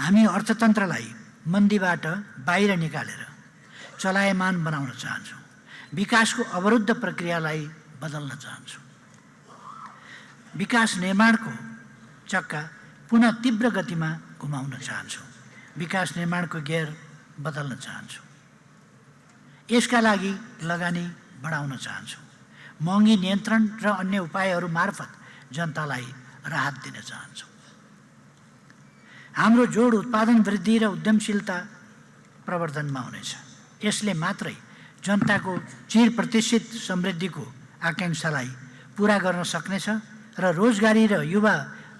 हामी अर्थतन्त्रलाई मन्दीबाट बाहिर निकालेर चलायमान बनाउन चाहन्छौँ। विकासको अवरुद्ध प्रक्रियालाई बदल्न चाहन्छौँ। विकास निर्माणको चक्का पुनः तीव्र गतिमा घुमाउन चाहन्छौँ। विकास निर्माणको गियर बदल्न चाहन्छौँ। यसका लागि लगानी बढाउन चाहन्छौँ। महँगी नियन्त्रण र अन्य उपायहरू मार्फत जनतालाई राहत दिन चाहन्छौँ। हाम्रो जोड उत्पादन वृद्धि र उद्यमशीलता प्रवर्धनमा हुनेछ। यसले मात्रै जनताको चिर प्रतिष्ठित समृद्धिको आकाङ्क्षालाई पुरा गर्न सक्नेछ र रोजगारी र युवा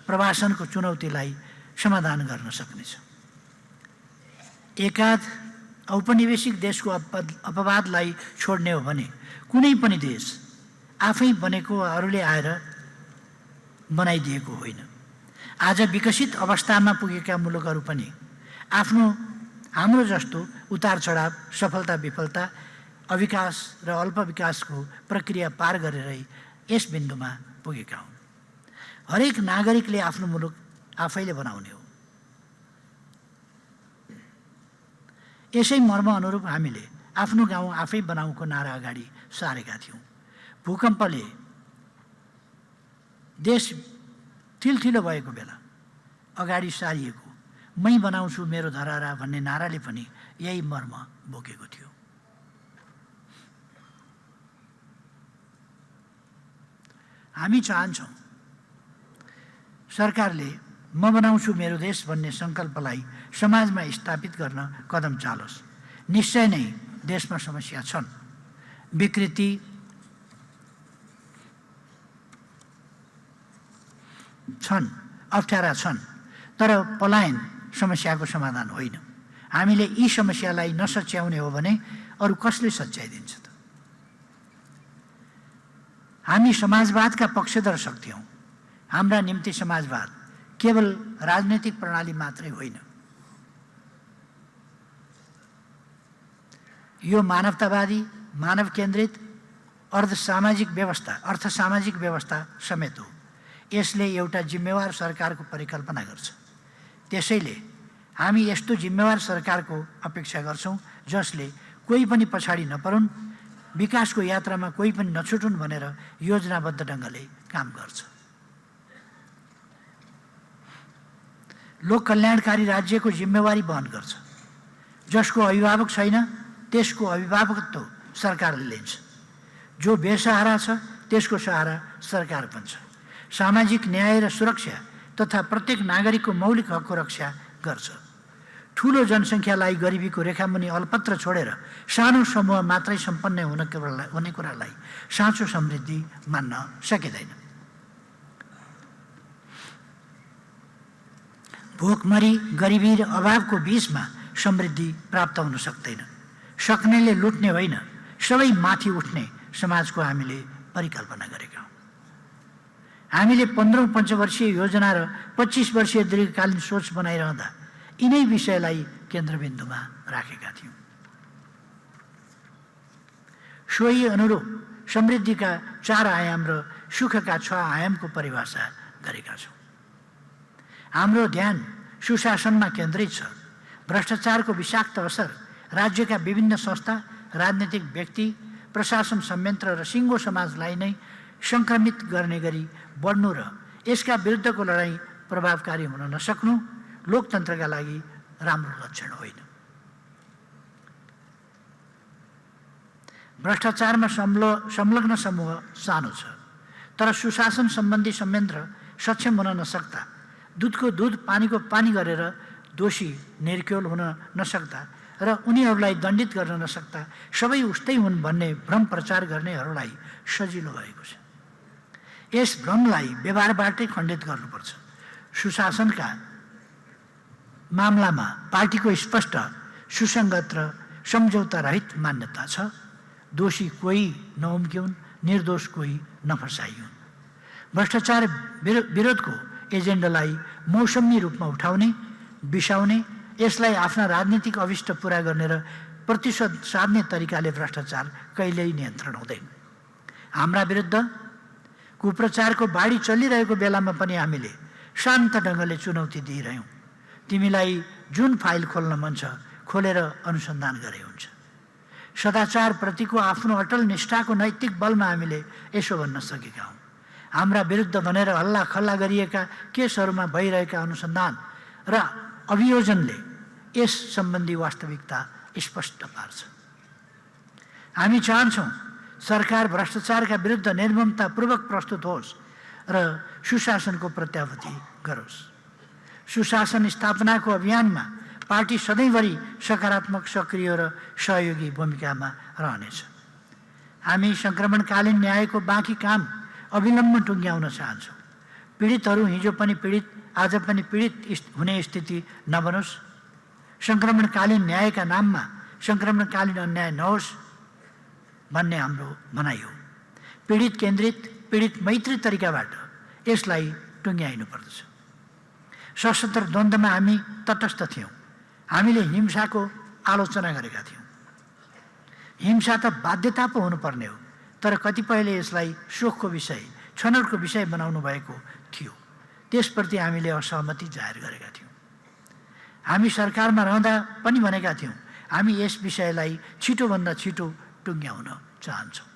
प्रवासनको चुनौतीलाई समाधान गर्न सक्नेछ। एकाध औपनिवेशिक देशको अपवादलाई छोड्ने हो भने कुनै पनि देश आफै बनेको अरूले आएर बनाइदिएको होइन। आज विकसित अवस्थामा पुगेका मुलुकहरू पनि हाम्रो जस्तो उतार चढाव, सफलता विफलता, अविकास र अल्प विकासको प्रक्रिया पार गरेरै यस बिन्दुमा पुगेका हुन्। हरेक नागरिकले आफ्नो मुलुक आफैले बनाउने हो। यसै मर्म अनुरूप हामीले आफ्नो गाउँ आफै बनाउको नारा अगाडि सारेका थियौँ। भूकम्पले देश थिलथिलो भएको बेला अगाडि सारिएको मै बनाउँछु मेरो धरारा भन्ने नाराले पनि यही मर्म बोकेको थियो। हामी चाहन्छौँ सरकारले म बनाउँछु मेरो देश भन्ने सङ्कल्पलाई समाजमा स्थापित गर्न कदम चालोस्। निश्चय नै देशमा समस्या छन्, विकृति छन्, अप्ठ्यारा छन्, तर पलायन समस्याको समाधान होइन। हामीले यी समस्यालाई नसच्याउने हो भने अरू कसले सच्याइदिन्छ त? हामी समाजवादका पक्षधर शक्ति हौँ। हाम्रा निम्ति समाजवाद केवल राजनैतिक प्रणाली मात्रै होइन, यो मानवतावादी, मानव केन्द्रित अर्थसामाजिक व्यवस्था समेत हो। यसले एउटा जिम्मेवार सरकारको परिकल्पना गर्छ। त्यसैले हामी यस्तो जिम्मेवार सरकारको अपेक्षा गर्छौँ जसले कोही पनि पछाडि नपरुन्, विकासको यात्रामा कोही पनि नछुटुन् भनेर योजनाबद्ध ढङ्गले काम गर्छ। लोक कल्याणकारी राज्यको जिम्मेवारी वहन गर्छ। जसको अभिभावक छैन त्यसको अभिभावकत्व सरकारले लिन्छ। जो बेसहारा छ त्यसको सहारा सरकार बन्छ। सामाजिक न्याय र सुरक्षा तथा प्रत्येक नागरिकको मौलिक हकको रक्षा गर्छ। ठुलो जनसङ्ख्यालाई गरिबीको रेखामुनि अल्पत्र छोडेर सानो समूह मात्रै सम्पन्न हुने कुरालाई साँचो समृद्धि मान्न सकिँदैन। भोकमरी, गरिबी र अभावको बीचमा समृद्धि प्राप्त हुन सक्दैन। सक्नेले लुट्ने होइन, सबै माथि उठ्ने समाजको हामीले परिकल्पना गरेका हौँ। हामीले 15औं पञ्चवर्षीय योजना र 25 वर्षीय दीर्घकालीन सोच बनाइरहँदा यिनै विषयलाई केन्द्रबिन्दुमा राखेका थियौँ। सोही अनुरूप समृद्धिका 4 आयाम र सुखका 6 आयामको परिभाषा गरेका छौँ। हाम्रो ध्यान सुशासनमा केन्द्रित छ। भ्रष्टाचारको विषाक्त असर राज्यका विभिन्न संस्था, राजनीतिक व्यक्ति, प्रशासन संयन्त्र र सिङ्गो समाजलाई नै सङ्क्रमित गर्ने गरी बढ्नु र यसका विरुद्धको लडाईँ प्रभावकारी हुन नसक्नु लोकतन्त्रका लागि राम्रो लक्षण होइन। भ्रष्टाचारमा संलग्न समूह सानो छ, तर सुशासन सम्बन्धी संयन्त्र सक्षम हुन नसक्दा, दुधको दुध पानीको पानी गरेर दोषी निर्क्योल हुन नसक्दा र उनीहरूलाई दण्डित गर्न नसक्दा सबै उस्तै हुन् भन्ने भ्रम प्रचार गर्नेहरूलाई सजिलो भएको छ। यस भ्रमलाई व्यवहारबाटै खण्डित गर्नुपर्छ। सुशासनका मामलामा पार्टीको स्पष्ट, सुसङ्गत र सम्झौता रहित मान्यता छ। दोषी कोही नउम्क्युन्, निर्दोष कोही नफसाइयुन्। भ्रष्टाचार विरोधको एजेन्डालाई मौसमी रूपमा उठाउने, बिसाउने, यसलाई आफ्ना राजनीतिक अभिष्ट पुरा गर्ने र प्रतिशोध साध्ने तरिकाले भ्रष्टाचार कहिल्यै नियन्त्रण हुँदैन। हाम्रा विरुद्ध कुप्रचारको बाढी चलिरहेको बेलामा पनि हामीले शान्त ढङ्गले चुनौती दिइरह्यौँ। तिमीलाई जुन फाइल खोल्न मन छ खोलेर अनुसन्धान गरे हुन्छ। सदाचारप्रतिको आफ्नो अटल निष्ठाको नैतिक बलमा हामीले यसो भन्न सकेका हौँ, हाम्रा विरुद्ध भनेर हल्ला खल्ला गरिएका केसहरूमा भइरहेका अनुसन्धान र अभियोजनले यस सम्बन्धी वास्तविकता स्पष्ट पार्छ। हामी चाहन्छौँ सरकार भ्रष्टाचारका विरुद्ध निर्ममतापूर्वक प्रस्तुत होस् र सुशासनको प्रत्याभूति गरोस्। सुशासन स्थापनाको अभियानमा पार्टी सधैँभरि सकारात्मक, सक्रिय र सहयोगी भूमिकामा रहनेछ। हामी सङ्क्रमणकालीन न्यायको बाँकी काम अविलम्ब टुङ्ग्याउन चाहन्छौँ। पीडितहरू हिजो पनि पीडित, आज पनि पीडित हुने स्थिति नबनोस्। सङ्क्रमणकालीन न्यायका नाममा सङ्क्रमणकालीन अन्याय नहोस् भन्ने हाम्रो भनाइ हो। पीडित केन्द्रित, पीडित मैत्री तरिकाबाट यसलाई टुङ्ग्याइनु पर्दछ। सशस्त्र द्वन्द्वमा हामी तटस्थ थियौँ। हामीले हिंसाको आलोचना गरेका थियौँ। हिंसा त बाध्यता पो हुनुपर्ने हो, तर कतिपयले यसलाई शोकको विषय, छनौटको विषय बनाउनु भएको थियो। त्यसप्रति हामीले असहमति जाहेर गरेका थियौँ। हामी सरकारमा रहँदा पनि भनेका थियौँ हामी यस विषयलाई छिटोभन्दा छिटो टुङ्ग्याउन चाहन्छौँ।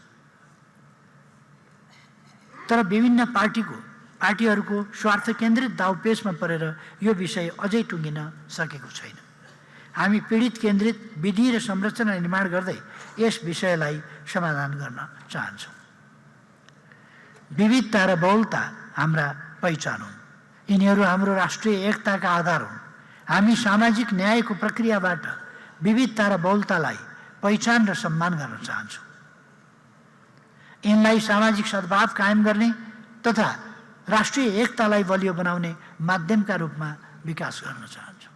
तर विभिन्न पार्टीहरूको स्वार्थ केन्द्रित दाउपेचमा परेर यो विषय अझै टुङ्गिन सकेको छैन। हामी पीडित केन्द्रित विधि र संरचना निर्माण गर्दै यस विषयलाई समाधान गर्न चाहन्छौँ। विविधता र बहुलता हाम्रा पहिचान हुन्। यिनीहरू हाम्रो राष्ट्रिय एकताका आधार हुन्। हामी सामाजिक न्यायको प्रक्रियाबाट विविधता र बहुलतालाई पहिचान र सम्मान गर्न चाहन्छौँ। यिनलाई सामाजिक सद्भाव कायम गर्ने तथा राष्ट्रिय एकतालाई बलियो बनाउने माध्यमका रूपमा विकास गर्न चाहन्छौँ।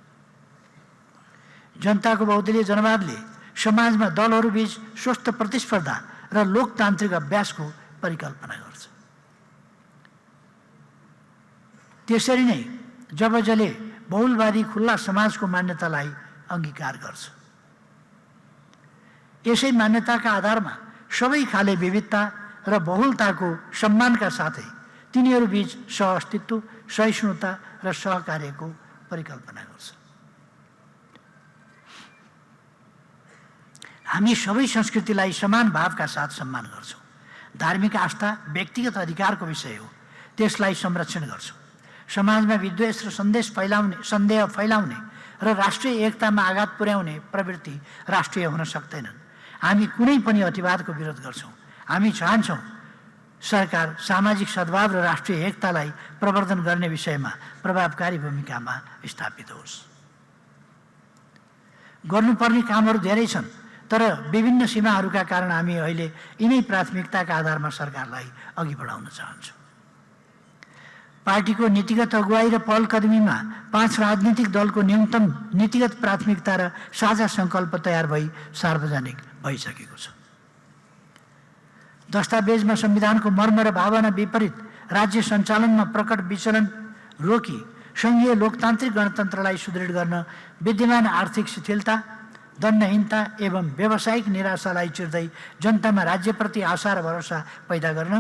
जनताको बहुदलीय जनवादले समाजमा दलहरूबीच स्वस्थ प्रतिस्पर्धा र लोकतान्त्रिक अभ्यासको परिकल्पना गर्छ। त्यसरी नै जबजले बहुलवादी खुल्ला समाजको मान्यतालाई अङ्गीकार गर्छ। यसै मान्यताका आधारमा सबै खाले विविधता र बहुलताको सम्मानका साथै तिनीहरूबीच सहअस्तित्व, सहिष्णुता र सहकार्यको परिकल्पना गर्छ। हामी सबै संस्कृतिलाई समान भावका साथ सम्मान गर्छौँ। धार्मिक आस्था व्यक्तिगत अधिकारको विषय हो, त्यसलाई संरक्षण गर्छौँ। समाजमा विद्वेष र सन्देह फैलाउने र राष्ट्रिय एकतामा आघात पुर्याउने प्रवृत्ति राष्ट्रिय हुन सक्दैनन्। हामी कुनै पनि अतिवादको विरोध गर्छौँ। हामी चाहन्छौँ सरकार सामाजिक सद्भाव र राष्ट्रिय एकतालाई प्रवर्धन गर्ने विषयमा प्रभावकारी भूमिकामा स्थापित होस्। गर्नुपर्ने कामहरू धेरै छन्, तर विभिन्न सीमाहरूका कारण हामी अहिले यिनै प्राथमिकताका आधारमा सरकारलाई अघि बढाउन चाहन्छौँ। पार्टीको नीतिगत अगुवाई र पहलकदमीमा 5 राजनीतिक दलको न्यूनतम नीतिगत प्राथमिकता र साझा सङ्कल्प तयार भई सार्वजनिक भइसकेको छ। दस्तावेजमा संविधानको मर्म र भावना विपरीत राज्य सञ्चालनमा प्रकट विचलन रोकी सङ्घीय लोकतान्त्रिक गणतन्त्रलाई सुदृढ गर्न विद्यमान आर्थिक शिथिलता, दण्डहीनता एवं व्यावसायिक निराशालाई चिर्दै जनतामा राज्यप्रति आशा र भरोसा पैदा गर्न,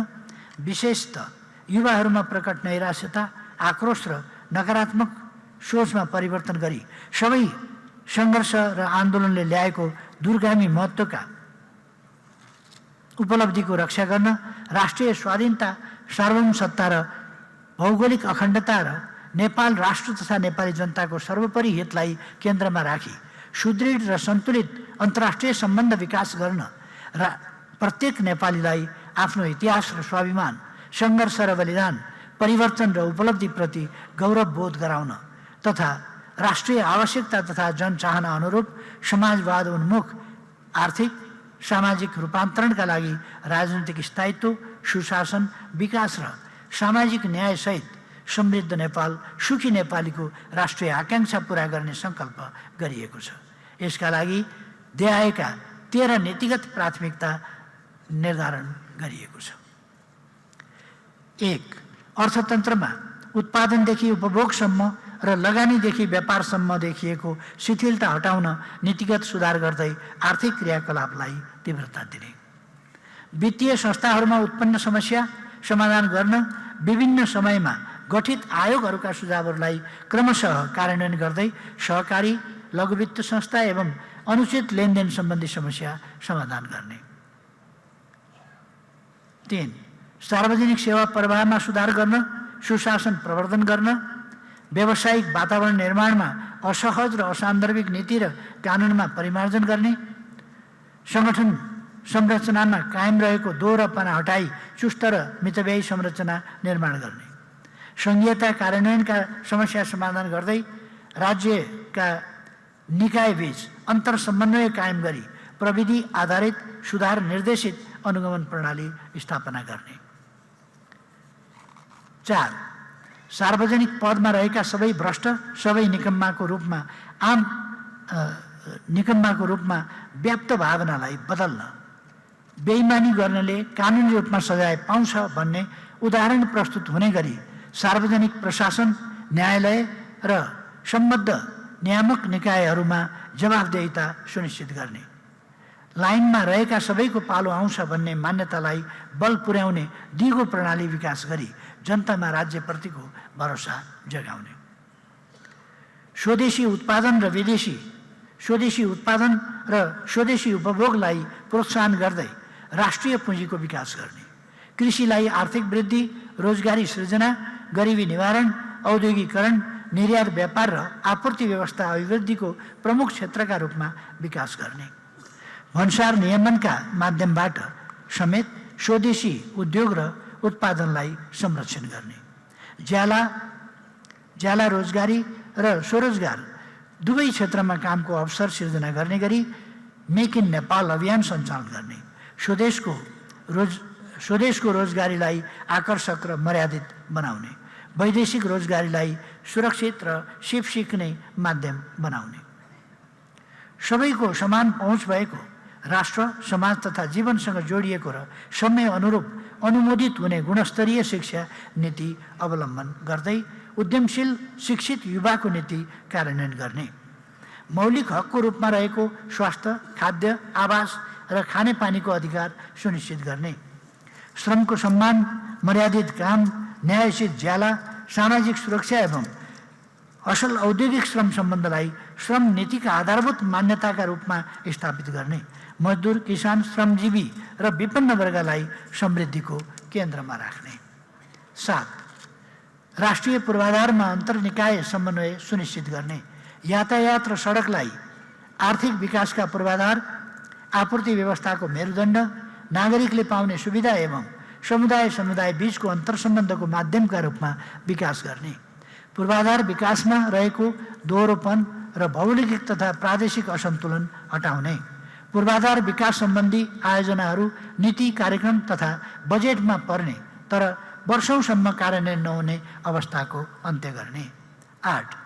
विशेषतः युवाहरूमा प्रकट नैराश्यता, आक्रोश र नकारात्मक सोचमा परिवर्तन गरी सबै सङ्घर्ष र आन्दोलनले ल्याएको दूरगामी महत्त्वका उपलब्धिको रक्षा गर्न, राष्ट्रिय स्वाधीनता, सार्वभौम सत्ता र भौगोलिक अखण्डता र नेपाल राष्ट्र तथा नेपाली जनताको सर्वोपरि हितलाई केन्द्रमा राखी सुदृढ र सन्तुलित अन्तर्राष्ट्रिय सम्बन्ध विकास गर्न र प्रत्येक नेपालीलाई आफ्नो इतिहास र स्वाभिमान, सङ्घर्ष र बलिदान, परिवर्तन र उपलब्धिप्रति गौरवबोध गराउन तथा राष्ट्रिय आवश्यकता तथा जनचाहना अनुरूप समाजवाद उन्मुख आर्थिक सामाजिक रूपान्तरणका लागि राजनीतिक स्थायित्व, सुशासन, विकास र सामाजिक न्यायसहित समृद्ध नेपाल, सुखी नेपालीको राष्ट्रिय आकाङ्क्षा पुरा गर्ने सङ्कल्प गरिएको छ। यसका लागि देखाएका 13 नीतिगत प्राथमिकता निर्धारण गरिएको छ। 1. अर्थतन्त्रमा उत्पादनदेखि उपभोगसम्म र लगानीदेखि व्यापारसम्म देखिएको शिथिलता हटाउन नीतिगत सुधार गर्दै आर्थिक क्रियाकलापलाई तीव्रता दिने। वित्तीय संस्थाहरूमा उत्पन्न समस्या समाधान गर्न विभिन्न समयमा गठित आयोगहरूका सुझावहरूलाई क्रमशः कार्यान्वयन गर्दै सहकारी लघु वित्त संस्था एवं अनुचित लेनदेन सम्बन्धी समस्या समाधान गर्ने। 3. सार्वजनिक सेवा प्रवाहमा सुधार गर्न, सुशासन प्रवर्धन गर्न, व्यावसायिक वातावरण निर्माणमा असहज र असान्दर्भिक नीति र कानुनमा परिमार्जन गर्ने, संगठन संरचनामा कायम रहेको दोहोरोपना हटाई चुस्त र मितव्ययी संरचना निर्माण गर्ने, सङ्घीयता कार्यान्वयनका समस्या समाधान गर्दै राज्यका निकायबीच अन्तर समन्वय कायम गरी प्रविधि आधारित सुधार निर्देशित अनुगमन प्रणाली स्थापना गर्ने। 4. सार्वजनिक पदमा रहेका सबै भ्रष्ट, सबै निकम्माको रूपमा व्याप्त भावनालाई बदल्न, बेइमानी गर्नेले कानुनी रूपमा सजाय पाउँछ भन्ने उदाहरण प्रस्तुत हुने गरी सार्वजनिक प्रशासन, न्यायालय र सम्बद्ध नियामक निकायहरूमा जवाफदेहिता सुनिश्चित गर्ने, लाइनमा रहेका सबैको पालो आउँछ भन्ने मान्यतालाई बल पुर्याउने दिगो प्रणाली विकास गरी जनतामा राज्यप्रतिको भरोसा जगाउने, स्वदेशी उत्पादन र स्वदेशी उपभोगलाई प्रोत्साहन गर्दै राष्ट्रिय पुँजीको विकास गर्ने, कृषिलाई आर्थिक वृद्धि, रोजगारी सृजना, गरिबी निवारण, औद्योगिकरण, निर्यात व्यापार र आपूर्ति व्यवस्था अभिवृद्धिको प्रमुख क्षेत्रका रूपमा विकास गर्ने, भन्सार नियमनका माध्यमबाट समेत स्वदेशी उद्योग र उत्पादनलाई संरक्षण गर्ने, ज्याला रोजगारी र स्वरोजगार दुवै क्षेत्रमा कामको अवसर सिर्जना गर्ने गरी मेक इन नेपाल अभियान सञ्चालन गर्ने, स्वदेशको रोजगारीलाई आकर्षक र मर्यादित बनाउने, वैदेशिक रोजगारीलाई सुरक्षित र सिप सिक्ने माध्यम बनाउने, सबैको समान पहुँच भएको राष्ट्र, समाज तथा जीवनसँग जोडिएको र समय अनुरूप अनुमोदित हुने गुणस्तरीय शिक्षा नीति अवलम्बन गर्दै उद्यमशील शिक्षित युवाको नीति कार्यान्वयन गर्ने, मौलिक हकको रूपमा रहेको स्वास्थ्य, खाद्य, आवास र खानेपानीको अधिकार सुनिश्चित गर्ने, श्रमको सम्मान, मर्यादित काम, न्यायोचित ज्याला, सामाजिक सुरक्षा एवं असल औद्योगिक श्रम सम्बन्धलाई श्रम नीतिका आधारभूत मान्यताका रूपमा स्थापित गर्ने, मजदुर, किसान, श्रमजीवी र विपन्न वर्गलाई समृद्धिको केन्द्रमा राख्ने। 7. राष्ट्रिय पूर्वाधारमा अन्तर्निकाय समन्वय सुनिश्चित गर्ने, यातायात र सडकलाई आर्थिक विकासका पूर्वाधार, आपूर्ति व्यवस्थाको मेरुदण्ड, नागरिकले पाउने सुविधा एवं समुदाय बीचको अन्तर्सम्बन्धको माध्यमका रूपमा विकास गर्ने, पूर्वाधार विकासमा रहेको दोहोरोपन र भौगोलिक तथा प्रादेशिक असन्तुलन हटाउने, पूर्वाधार विकास सम्बन्धी आयोजनाहरू, नीति, कार्यक्रम तथा बजेटमा पर्ने तर वर्षौंसम्म कार्यान्वयन नहुने अवस्थाको अन्त्य गर्ने। 8.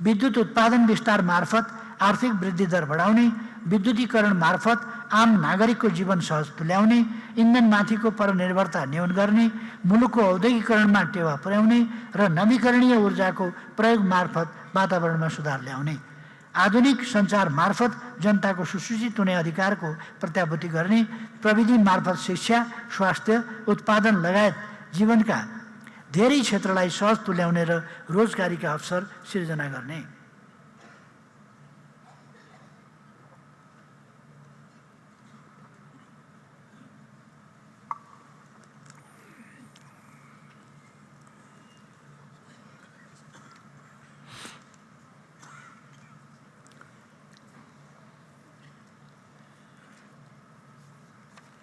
विद्युत उत्पादन विस्तार मार्फत आर्थिक वृद्धि दर बढाउने, विद्युतीकरण मार्फत आम नागरिकको जीवन सहज तुल्याउने, इन्धनमाथिको परनिर्भरता न्यून गर्ने, मुलुकको औद्योगिकरणमा टेवा पुर्याउने र नवीकरणीय ऊर्जाको प्रयोग मार्फत वातावरणमा सुधार ल्याउने, आधुनिक सञ्चार मार्फत जनताको सुसूचित हुने अधिकारको प्रत्याभूति गर्ने, प्रविधि मार्फत शिक्षा, स्वास्थ्य, उत्पादन लगायत जीवनका धेरै क्षेत्रलाई सहज तुल्याउने र रोजगारीका अवसर सिर्जना गर्ने।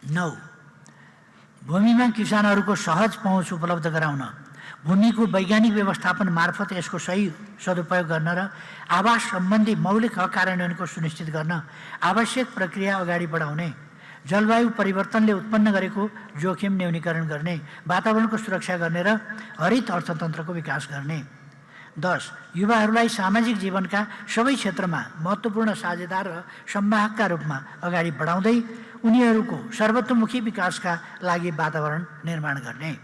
नौ, भूमिमा किसानहरूको सहज पहुँच उपलब्ध गराउन, भूमिको वैज्ञानिक व्यवस्थापन मार्फत यसको सही सदुपयोग गर्न र आवास सम्बन्धी मौलिक हक कार्यान्वयनको सुनिश्चित गर्न आवश्यक प्रक्रिया अगाडि बढाउने, जलवायु परिवर्तनले उत्पन्न गरेको जोखिम न्यूनीकरण गर्ने, वातावरणको सुरक्षा गर्ने र हरित अर्थतन्त्रको विकास गर्ने। 10. युवाहरूलाई सामाजिक जीवनका सबै क्षेत्रमा महत्त्वपूर्ण साझेदार र संवाहकका रूपमा अगाडि बढाउँदै उनीहरूको सर्वतोमुखी विकासका लागि वातावरण निर्माण गर्ने,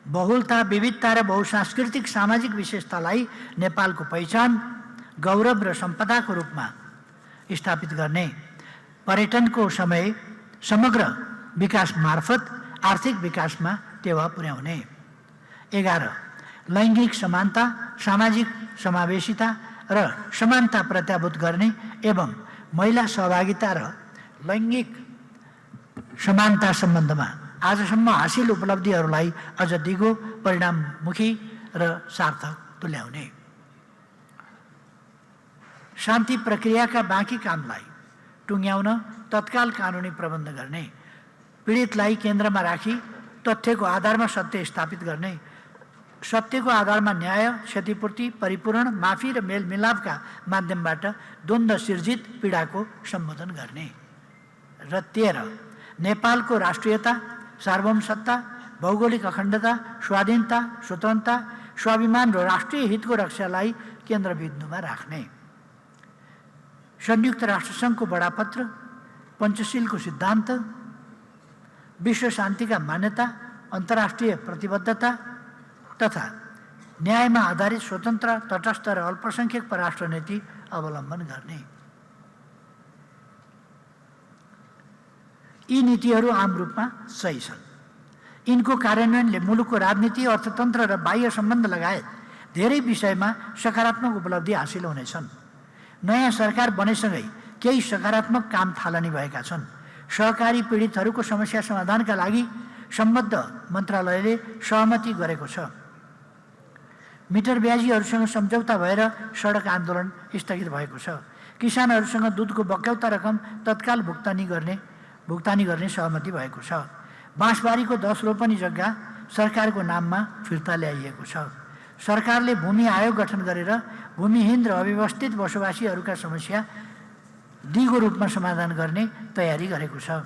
बहुलता, विविधता र बहुसांस्कृतिक सामाजिक विशेषतालाई नेपालको पहिचान, गौरव र सम्पदाको रूपमा स्थापित गर्ने, पर्यटनको समग्र विकास मार्फत आर्थिक विकासमा टेवा पुर्याउने। 11. लैङ्गिक समानता, सामाजिक समावेशिता र समानता प्रत्याभूत गर्ने एवं महिला सहभागिता र लैङ्गिक समानता सम्बन्धमा आजसम्म हासिल उपलब्धिहरूलाई अझ दिगो, परिणाममुखी र सार्थक तुल्याउने। शान्ति प्रक्रियाका बाँकी कामलाई टुङ्ग्याउन तत्काल कानुनी प्रबन्ध गर्ने, पीडितलाई केन्द्रमा राखी तथ्यको आधारमा सत्य स्थापित गर्ने, सत्यको आधारमा न्याय, क्षतिपूर्ति, परिपूरण, माफी र मेलमिलापका माध्यमबाट द्वन्द्व सिर्जित पीडाको सम्बोधन गर्ने। र 13 नेपालको राष्ट्रियता, सार्वभौमसत्ता, भौगोलिक अखण्डता, स्वाधीनता, स्वतन्त्रता, स्वाभिमान र राष्ट्रिय हितको रक्षालाई केन्द्रबिन्दुमा राख्ने। संयुक्त राष्ट्रसङ्घको बडापत्र, पञ्चशीलको सिद्धान्त, विश्व शान्तिका मान्यता, अन्तर्राष्ट्रिय प्रतिबद्धता तथा न्यायमा आधारित स्वतन्त्र, तटस्थ र अल्पसङ्ख्यक परराष्ट्र नीति अवलम्बन गर्ने। यी नीतिहरू आम रूपमा सही छन्। यिनको कार्यान्वयनले मुलुकको राजनीति, अर्थतन्त्र र बाह्य सम्बन्ध लगायत धेरै विषयमा सकारात्मक उपलब्धि हासिल हुनेछन्। नयाँ सरकार बनेसँगै केही सकारात्मक काम थालनी भएका छन्। सहकारी पीडितहरूको समस्या समाधानका लागि सम्बद्ध मन्त्रालयले सहमति गरेको छ। मिटर ब्याजीहरूसँग सम्झौता भएर सडक आन्दोलन स्थगित भएको छ। किसानहरूसँग दुधको बक्यौता रकम तत्काल भुक्तानी गर्ने सहमति भएको छ। बाँसबारीको 10 रोपनी जग्गा सरकारको नाममा फिर्ता ल्याइएको छ। सरकारले भूमि आयोग गठन गरेर भूमिहीन र अव्यवस्थित बसोबासीहरूका समस्या दिगो रूपमा समाधान गर्ने तयारी गरेको छ।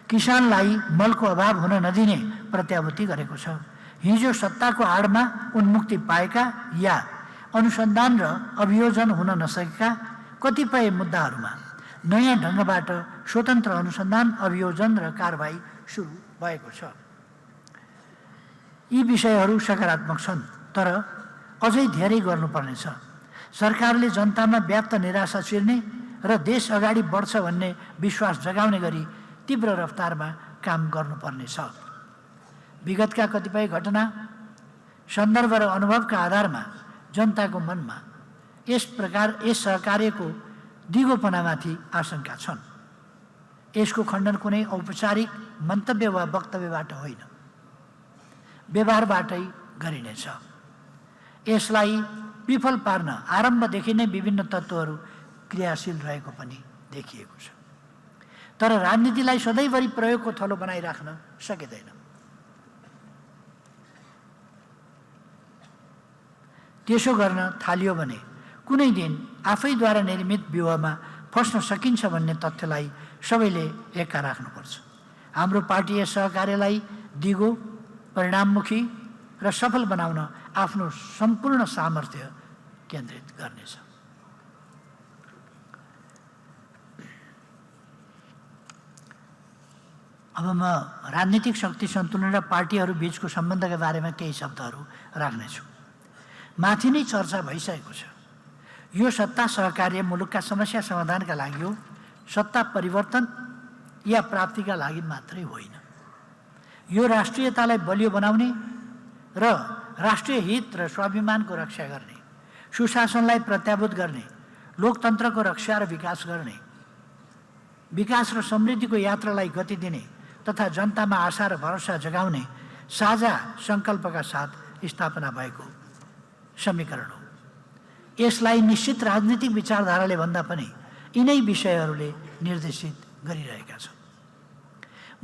किसानलाई मलको अभाव हुन नदिने प्रत्याभूति गरेको छ। हिजो सत्ताको आडमा उन्मुक्ति पाएका या अनुसन्धान र अभियोजन हुन नसकेका कतिपय मुद्दाहरूमा नयाँ ढङ्गबाट स्वतन्त्र अनुसन्धान, अभियोजन र कारबाही सुरु भएको छ। यी विषयहरू सकारात्मक छन्, तर अझै धेरै गर्नुपर्नेछ। सरकारले जनतामा व्याप्त निराशा छिर्ने र देश अगाडि बढ्छ भन्ने विश्वास जगाउने गरी तीव्र रफ्तारमा काम गर्नुपर्नेछ। विगतका कतिपय घटना, सन्दर्भ र अनुभवका आधारमा जनताको मनमा यस सहकार्यको दिगोपनामाथि आशंका छन्। यसको खण्डन कुनै औपचारिक मन्तव्य वा वक्तव्यबाट होइन, व्यवहारबाटै गरिनेछ। यसलाई विफल पार्न आरम्भदेखि नै विभिन्न तत्त्वहरू क्रियाशील रहेको पनि देखिएको छ। तर राजनीतिलाई सधैँभरि प्रयोगको थलो बनाइराख्न सकिँदैन। त्यसो गर्न थालियो भने कुनै दिन आफैद्वारा निर्मित व्यूहमा फस्न सकिन्छ भन्ने तथ्यलाई सबैले एका राख्नुपर्छ। हाम्रो पार्टी यस सहकार्यलाई दिगो, परिणाममुखी र सफल बनाउन आफ्नो सम्पूर्ण सामर्थ्य केन्द्रित गर्नेछ। अब म राजनीतिक शक्ति सन्तुलन र पार्टीहरू बीचको सम्बन्धका बारेमा केही शब्दहरू राख्नेछु। माथि नै चर्चा भइसकेको छ। यो सत्ता सहकार्य मुलुकका समस्या समाधानका लागि हो, सत्ता परिवर्तन या प्राप्तिका लागि मात्रै होइन। यो राष्ट्रियतालाई बलियो बनाउने र राष्ट्रिय हित र स्वाभिमानको रक्षा गर्ने, सुशासनलाई प्रत्याभूत गर्ने, लोकतन्त्रको रक्षा र विकास गर्ने, विकास र समृद्धिको यात्रालाई गति दिने तथा जनतामा आशा र भरोसा जगाउने साझा सङ्कल्पका साथ स्थापना भएको समीकरण हो। यसलाई निश्चित राजनीतिक विचारधाराले भन्दा पनि यिनै विषयहरूले निर्देशित गरिरहेका छन्।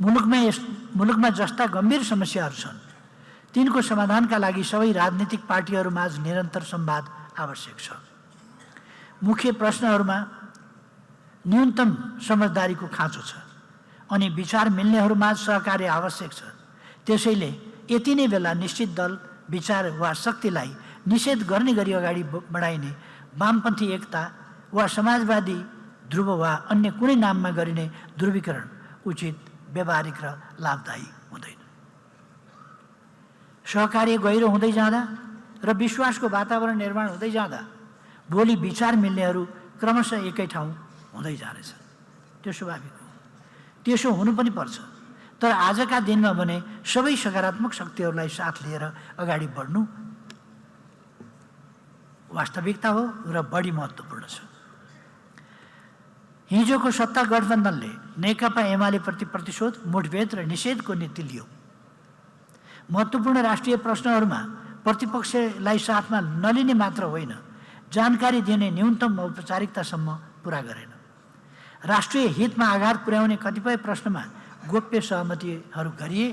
मुलुकमा जस्ता गम्भीर समस्याहरू छन्, तिनको समाधानका लागि सबै राजनीतिक पार्टीहरूमाझ निरन्तर संवाद आवश्यक छ। मुख्य प्रश्नहरूमा न्यूनतम समझदारीको खाँचो छ अनि विचार मिल्नेहरूमाझ सहकार्य आवश्यक छ। त्यसैले यति नै बेला निश्चित दल, विचार वा शक्तिलाई निषेध गर्ने गरी अगाडि बढाइने वामपन्थी एकता वा समाजवादी ध्रुव वा अन्य कुनै नाममा गरिने ध्रुवीकरण उचित, व्यावहारिक र लाभदायी हुँदैन। सहकार्य गहिरो हुँदै जाँदा र विश्वासको वातावरण निर्माण हुँदै जाँदा भोलि विचार मिल्नेहरू क्रमशः एकै ठाउँ हुँदै जानेछ। त्यो स्वाभाविक हो, त्यसो हुनु पनि पर्छ। तर आजका दिनमा भने सबै सकारात्मक शक्तिहरूलाई साथ लिएर अगाडि बढ्नु वास्तविकता हो र बढी महत्त्वपूर्ण छ। हिजोको सत्ता गठबन्धनले नेकपा एमालेप्रति प्रतिशोध, मुठभेद र निषेधको नीति लियो। महत्त्वपूर्ण राष्ट्रिय प्रश्नहरूमा प्रतिपक्षलाई साथमा नलिने मात्र होइन, जानकारी दिने न्यूनतम औपचारिकतासम्म पुरा गरेन। राष्ट्रिय हितमा आघात पुर्याउने कतिपय प्रश्नमा गोप्य सहमतिहरू गरिए,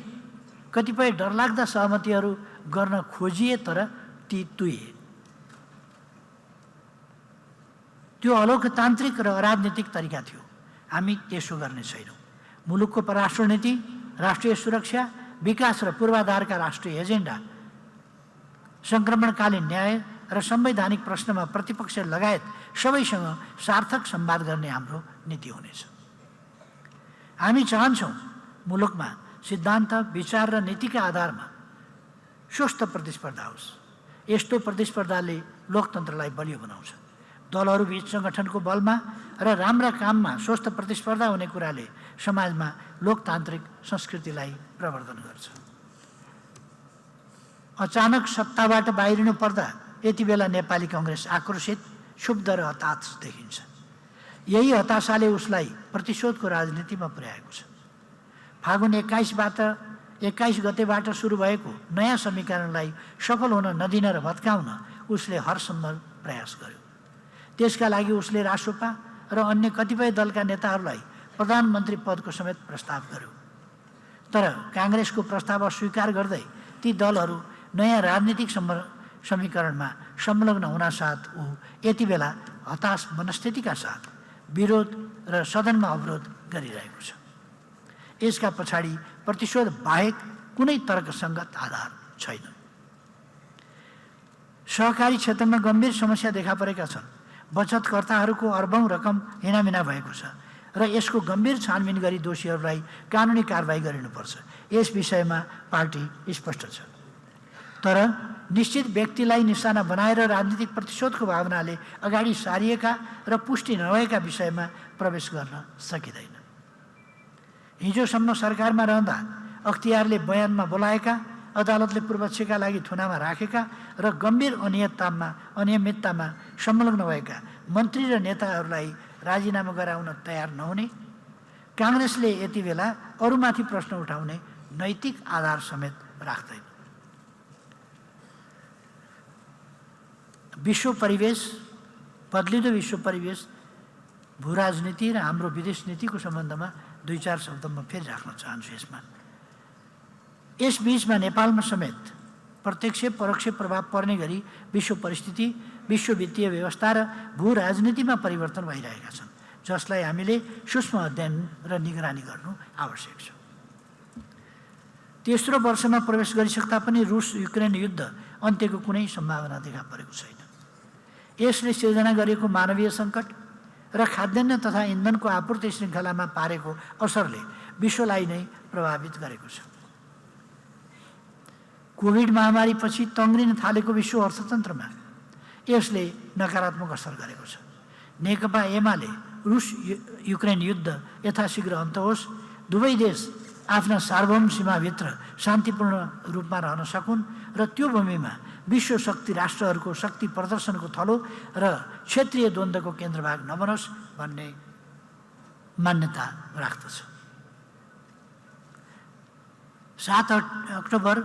कतिपय डरलाग्दा सहमतिहरू गर्न खोजिए, तर ती तुइए। त्यो अलोकतान्त्रिक र अराजनीतिक तरिका थियो। हामी त्यसो गर्ने छैनौँ। मुलुकको परराष्ट्र नीति, राष्ट्रिय सुरक्षा, विकास र पूर्वाधारका राष्ट्रिय एजेन्डा, सङ्क्रमणकालीन न्याय र संवैधानिक प्रश्नमा प्रतिपक्ष लगायत सबैसँग सार्थक संवाद गर्ने हाम्रो नीति हुनेछ। हामी चाहन्छौँ मुलुकमा सिद्धान्त, विचार र नीतिका आधारमा स्वस्थ प्रतिस्पर्धा होस्। यस्तो प्रतिस्पर्धाले लोकतन्त्रलाई बलियो बनाउँछ। दलहरूबीच सङ्गठनको बलमा र राम्रा काममा स्वस्थ प्रतिस्पर्धा हुने कुराले समाजमा लोकतान्त्रिक संस्कृतिलाई प्रवर्धन गर्छ। अचानक सत्ताबाट बाहिरिनु पर्दा यति बेला नेपाली काङ्ग्रेस आक्रोशित, क्षुब्ध र हताश देखिन्छ। यही हताशाले उसलाई प्रतिशोधको राजनीतिमा पुर्याएको छ। फागुन 21 गतेबाट सुरु भएको नयाँ समीकरणलाई सफल हुन नदिन र भत्काउन उसले हरसम्भव प्रयास गर्यो। त्यसका लागि उसले रासोपा र अन्य कतिपय दलका नेताहरूलाई प्रधानमन्त्री पदको समेत प्रस्ताव गर्यो। तर काङ्ग्रेसको प्रस्ताव अस्वीकार गर्दै ती दलहरू नयाँ राजनीतिक समीकरणमा संलग्न हुनासाथ ऊ यति बेला हताश मनस्थितिका साथ विरोध र सदनमा अवरोध गरिरहेको छ। यसका पछाडि प्रतिशोध बाहेक कुनै तर्कसङ्गत आधार छैन। सहकारी क्षेत्रमा गम्भीर समस्या देखा परेका छन्। बचतकर्ताहरूको अर्बौं रकम हिनामिना भएको छ र यसको गम्भीर छानबिन गरी दोषीहरूलाई कानुनी कारबाही गरिनुपर्छ। यस विषयमा पार्टी स्पष्ट छ। तर निश्चित व्यक्तिलाई निशाना बनाएर राजनीतिक प्रतिशोधको भावनाले अगाडि सारिएका र पुष्टि नभएका विषयमा प्रवेश गर्न सकिँदैन। हिजोसम्म सरकारमा रहँदा अख्तियारले बयानमा बोलाएका, अदालतले पूर्वपक्षका लागि थुनामा राखेका र गम्भीर अनियमिततामा संलग्न भएका मन्त्री र नेताहरूलाई राजीनामा गराउन तयार नहुने, काङ्ग्रेसले यति बेला अरूमाथि प्रश्न उठाउने नैतिक आधार समेत राख्दैन। बदलिँदो विश्व परिवेश, भूराजनीति र हाम्रो विदेश नीतिको सम्बन्धमा 2-4 शब्द म फेरि राख्न चाहन्छु। यस बीचमा नेपालमा समेत प्रत्यक्ष परोक्ष प्रभाव पर्ने गरी विश्व परिस्थिति, विश्व वित्तीय व्यवस्था र भू राजनीतिमा परिवर्तन भइरहेका छन्, जसलाई हामीले सूक्ष्म अध्ययन र निगरानी गर्नु आवश्यक छ। तेस्रो वर्षमा प्रवेश गरिसक्दा पनि रुस युक्रेन युद्ध अन्त्यको कुनै सम्भावना देखा परेको छैन। यसले सिर्जना गरिएको मानवीय सङ्कट र खाद्यान्न तथा इन्धनको आपूर्ति श्रृङ्खलामा पारेको असरले विश्वलाई नै प्रभावित गरेको छ। कोभिड महामारीपछि तङ्ग्रिन थालेको विश्व अर्थतन्त्रमा यसले नकारात्मक असर गरेको छ। नेकपा एमाले रुस युक्रेन युद्ध यथाशीघ्र अन्त होस्, दुवै देश आफ्ना सार्वभौम सीमाभित्र शान्तिपूर्ण रूपमा रहन सकुन् र त्यो भूमिमा विश्व शक्ति राष्ट्रहरूको शक्ति प्रदर्शनको थलो र क्षेत्रीय द्वन्द्वको केन्द्रभाग नबनोस् भन्ने मान्यता राख्दछ। 7 अक्टोबर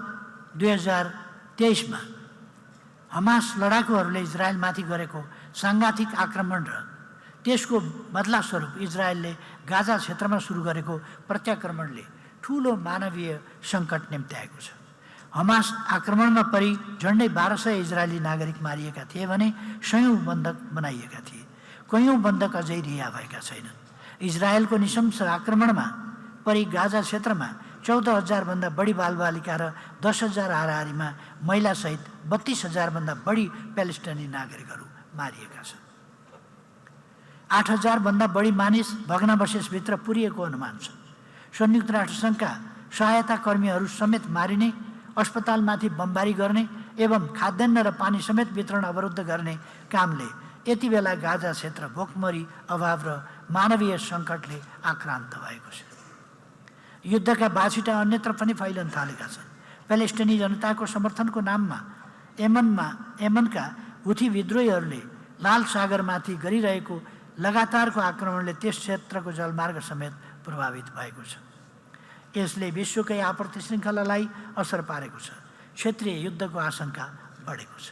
2023 हमास लडाकुहरूले इजरायलमाथि गरेको साङ्घातिक आक्रमण र त्यसको बदला स्वरूप इजरायलले गाजा क्षेत्रमा सुरु गरेको प्रत्याक्रमणले ठुलो मानवीय सङ्कट निम्त्याएको छ। हमास आक्रमणमा परि झन्डै 1200 इजरायली नागरिक मारिएका थिए भने 100 बन्धक बनाइएका थिए। कयौँ बन्धक अझै रिहा भएका छैनन्। इजरायलको निशंस आक्रमणमा परि गाजा क्षेत्रमा 14,000 भन्दा बढी बालबालिका र 10,000 हाराहारीमा महिलासहित 32,000 भन्दा बढी प्यालेस्टाइनी नागरिकहरू मारिएका छन्। 8,000 भन्दा बढी मानिस भग्नावशेषभित्र पुरिएको अनुमान छ। संयुक्त राष्ट्रसङ्घका सहायता कर्मीहरू समेत मारिने, अस्पतालमाथि बमबारी गर्ने एवं खाद्यान्न र पानी समेत वितरण अवरुद्ध गर्ने कामले यति बेला गाजा क्षेत्र भोकमरी, अभाव र मानवीय सङ्कटले आक्रान्त भएको छ। युद्धका बाछिटा अन्यत्र पनि फैलन थालेका छन्। प्यालेस्टाइनी जनताको समर्थनको नाममा यमनका हुथी विद्रोहीहरूले लाल सागरमाथि गरिरहेको लगातारको आक्रमणले त्यस क्षेत्रको जलमार्ग समेत प्रभावित भएको छ। यसले विश्वकै आपूर्ति श्रृङ्खलालाई असर पारेको छ। क्षेत्रीय युद्धको आशंका बढेको छ।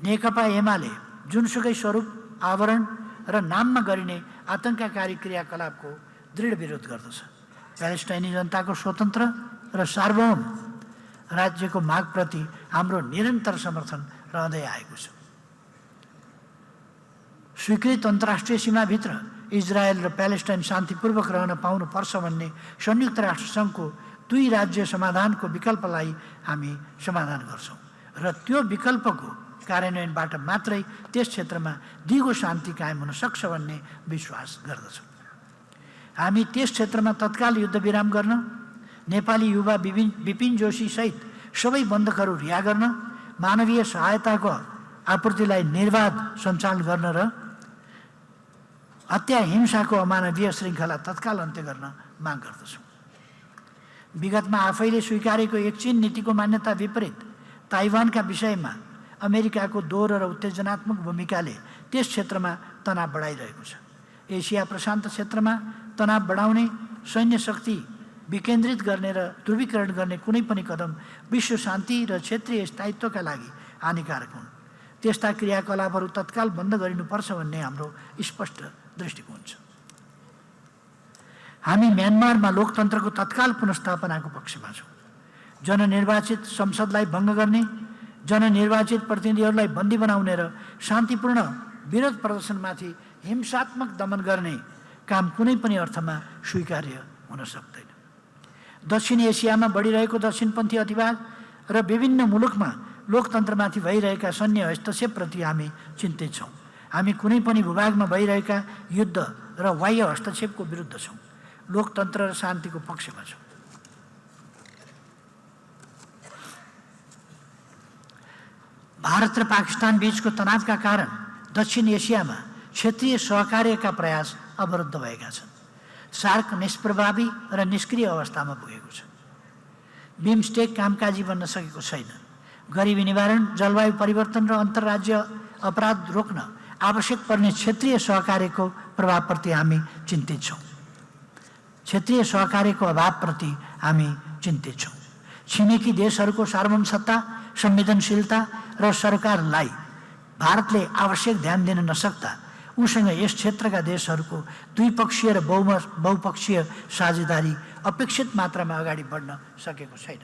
नेकपा एमाले जुनसुकै स्वरूप, आवरण र नाममा गरिने आतंककारी क्रियाकलापको दृढ विरोध गर्दछ। प्यालेस्टाइनी जनताको स्वतन्त्र र सार्वभौम राज्यको मागप्रति हाम्रो निरन्तर समर्थन रहँदै आएको छ। स्वीकृत अन्तर्राष्ट्रिय सीमाभित्र इजरायल र प्यालेस्टाइन शान्तिपूर्वक रहन पाउनुपर्छ भन्ने संयुक्त राष्ट्रसङ्घको 2 राज्य समाधानको विकल्पलाई हामी समाधान गर्छौँ र त्यो विकल्पको कार्यान्वयनबाट मात्रै त्यस क्षेत्रमा दिगो शान्ति कायम हुन सक्छ भन्ने विश्वास गर्दछौँ। हामी त्यस क्षेत्रमा तत्काल युद्धविराम गर्न, नेपाली युवा विपिन जोशी सहित सबै बन्धकहरू रिहा गर्न, मानवीय सहायताको आपूर्तिलाई निर्बाध सञ्चालन गर्न र हत्या हिंसाको अमानवीय श्रृङ्खला तत्काल अन्त्य गर्न माग गर्दछौँ। विगतमा आफैले स्वीकारेको एक चीन नीतिको मान्यता विपरीत ताइवानका विषयमा अमेरिकाको दोहोरो र उत्तेजनात्मक भूमिकाले त्यस क्षेत्रमा तनाव बढाइरहेको छ। एसिया प्रशान्त क्षेत्रमा तनाव बढाउने, सैन्य शक्ति विकेन्द्रित गर्ने र ध्रुवीकरण गर्ने कुनै पनि कदम विश्व शान्ति र क्षेत्रीय स्थायित्वका लागि हानिकारक हुन्। त्यस्ता क्रियाकलापहरू तत्काल बन्द गरिनुपर्छ भन्ने हाम्रो स्पष्ट दृष्टिकोण छ। हामी म्यानमारमा लोकतन्त्रको तत्काल पुनर्स्थापनाको पक्षमा छौँ। जननिर्वाचित संसदलाई भङ्ग गर्ने, जननिर्वाचित प्रतिनिधिहरूलाई बन्दी बनाउने र शान्तिपूर्ण विरोध प्रदर्शनमाथि हिंसात्मक दमन गर्ने काम कुनै पनि अर्थमा स्वीकार्य हुन सक्दैन। दक्षिण एसियामा बढिरहेको दक्षिणपन्थी अतिवाद र विभिन्न मुलुकमा लोकतन्त्रमाथि भइरहेका सैन्य हस्तक्षेपप्रति हामी चिन्तित छौँ। हामी कुनै पनि भूभागमा भइरहेका युद्ध र बाह्य हस्तक्षेपको विरुद्ध छौँ। लोकतन्त्र र शान्तिको पक्षमा छौँ। भारत र पाकिस्तान बीचको तनावका कारण दक्षिण एसियामा क्षेत्रीय सहकार्यका प्रयास अवरुद्ध भएका छन्। सार्क निष्प्रभावी र निष्क्रिय अवस्थामा पुगेको छ। बिमस्टेक कामकाजी बन्न सकेको छैन। गरिबी निवारण, जलवायु परिवर्तन र अन्तर्राज्य अपराध रोक्न आवश्यक पर्ने क्षेत्रीय सहकार्यको प्रभावप्रति हामी चिन्तित छौँ। क्षेत्रीय सहकार्यको अभावप्रति हामी चिन्तित छौँ। छिमेकी देशहरूको सार्वभौम सत्ता, संवेदनशीलता र सरकारलाई भारतले आवश्यक ध्यान दिन नसक्दा उसँग यस क्षेत्रका देशहरूको द्विपक्षीय र बहुपक्षीय साझेदारी अपेक्षित मात्रामा अगाडि बढ्न सकेको छैन।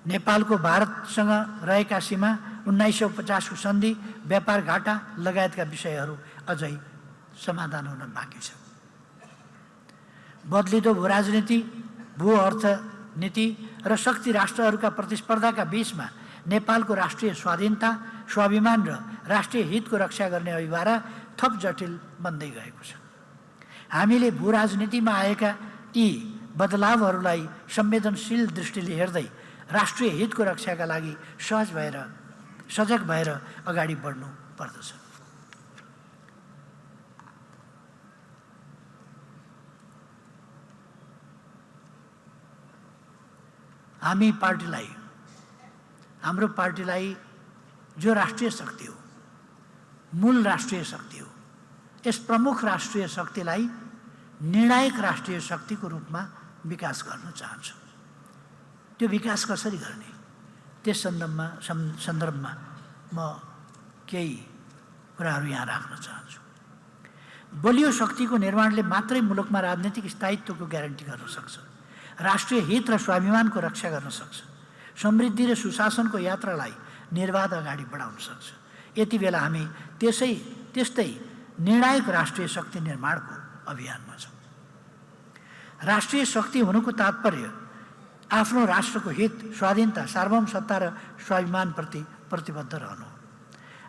नेपालको भारतसँग रहेका सीमा, 1950 को सन्धि, व्यापार घाटा लगायतका विषयहरू अझै समाधान हुन बाँकी छ। बदलिदो भू राजनीति, भू अर्थनीति र शक्ति राष्ट्रहरूका प्रतिस्पर्धाका बीचमा नेपालको राष्ट्रिय स्वाधीनता, स्वाभिमान र राष्ट्रिय हितको रक्षा गर्ने अभिभारा थप जटिल बन्दै गएको छ। हामीले भू राजनीतिमा आएका यी बदलावहरूलाई संवेदनशील दृष्टिले हेर्दै राष्ट्रिय हितको रक्षाका लागि सजग भएर अगाडि बढ्नु पर्दछ। हाम्रो पार्टीलाई जो राष्ट्रिय शक्ति हो, मूल राष्ट्रिय शक्ति हो, यस प्रमुख राष्ट्रिय शक्तिलाई निर्णायक राष्ट्रिय शक्तिको रूपमा विकास गर्न चाहन्छ। त्यो विकास कसरी गर्ने, त्यस सन्दर्भमा म केही कुराहरू यहाँ राख्न चाहन्छु। बलियो शक्तिको निर्माणले मात्रै मुलुकमा राजनीतिक स्थायित्वको ग्यारेन्टी गर्न सक्छ, राष्ट्रिय हित र स्वाभिमानको रक्षा गर्न सक्छ, समृद्धि र सुशासनको यात्रालाई निर्बाध अगाडि बढाउन सक्छ। यति बेला हामी त्यस्तै निर्णायक राष्ट्रिय शक्ति निर्माणको अभियानमा छौँ। राष्ट्रिय शक्ति हुनुको तात्पर्य आफ्नो राष्ट्रको हित, स्वाधीनता, सार्वभौम सत्ता र स्वाभिमानप्रति प्रतिबद्ध रहनु हो।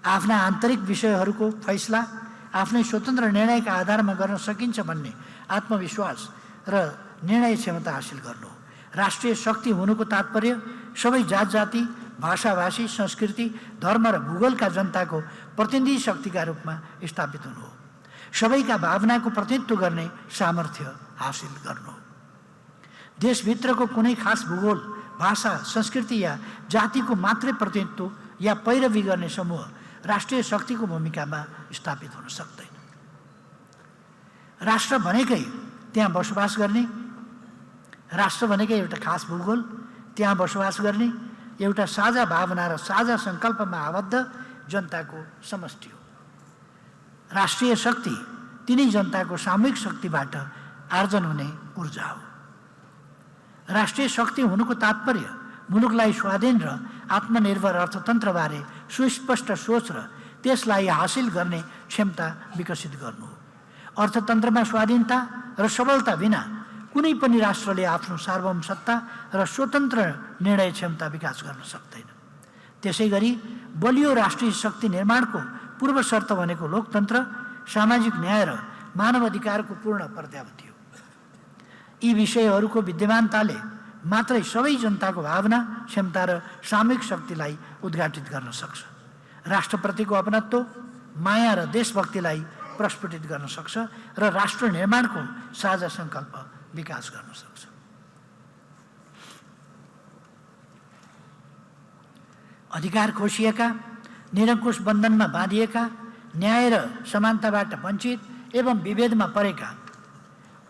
आफ्ना आन्तरिक विषयहरूको फैसला आफ्नै स्वतन्त्र निर्णयका आधारमा गर्न सकिन्छ भन्ने आत्मविश्वास र निर्णय क्षमता हासिल गर्नु हो। राष्ट्रिय शक्ति हुनुको तात्पर्य सबै जात जाति, भाषा भाषी, संस्कृति, धर्म र भूगोलका जनताको प्रतिनिधि शक्तिका रूपमा स्थापित हुनु हो। सबैका भावनाको प्रतिनिधित्व गर्ने सामर्थ्य हासिल गर्नु हो। देशभित्रको कुनै खास भूगोल, भाषा, संस्कृति या जातिको मात्रै प्रतिनिधित्व या पैरवी गर्ने समूह राष्ट्रिय शक्तिको भूमिकामा स्थापित हुन सक्दैन। राष्ट्र भनेकै त्यहाँ बसोबास गर्ने, राष्ट्र भनेकै एउटा खास भूगोल, त्यहाँ बसोबास गर्ने एउटा साझा भावना र साझा सङ्कल्पमा आबद्ध जनताको समष्टि हो। राष्ट्रिय शक्ति तिनै जनताको सामूहिक शक्तिबाट आर्जन हुने ऊर्जा हो। राष्ट्रिय शक्ति हुनुको तात्पर्य मुलुकलाई स्वाधीन र आत्मनिर्भर अर्थतन्त्रबारे सुस्पष्ट सोच र त्यसलाई हासिल गर्ने क्षमता विकसित गर्नु हो। अर्थतन्त्रमा स्वाधीनता र सबलता बिना कुनै पनि राष्ट्रले आफ्नो सार्वभौम सत्ता र स्वतन्त्र निर्णय क्षमता विकास गर्न सक्दैन। त्यसै गरी बलियो राष्ट्रिय शक्ति निर्माणको पूर्व शर्त भनेको लोकतन्त्र, सामाजिक न्याय र मानव अधिकारको पूर्ण पर्यावृत्ति हो। यी विषयहरूको विद्यमानताले मात्रै सबै जनताको भावना, क्षमता र सामूहिक शक्तिलाई उद्घाटित गर्न सक्छ। राष्ट्रप्रतिको अपनत्व, माया र देशभक्तिलाई प्रस्फुटित गर्न सक्छ र राष्ट्र निर्माणको साझा सङ्कल्प विकास गर्न सक्छ। अधिकार खोसिएका, निरङ्कुश बन्धनमा बाँधिएका, न्याय र समानताबाट वञ्चित एवं विभेदमा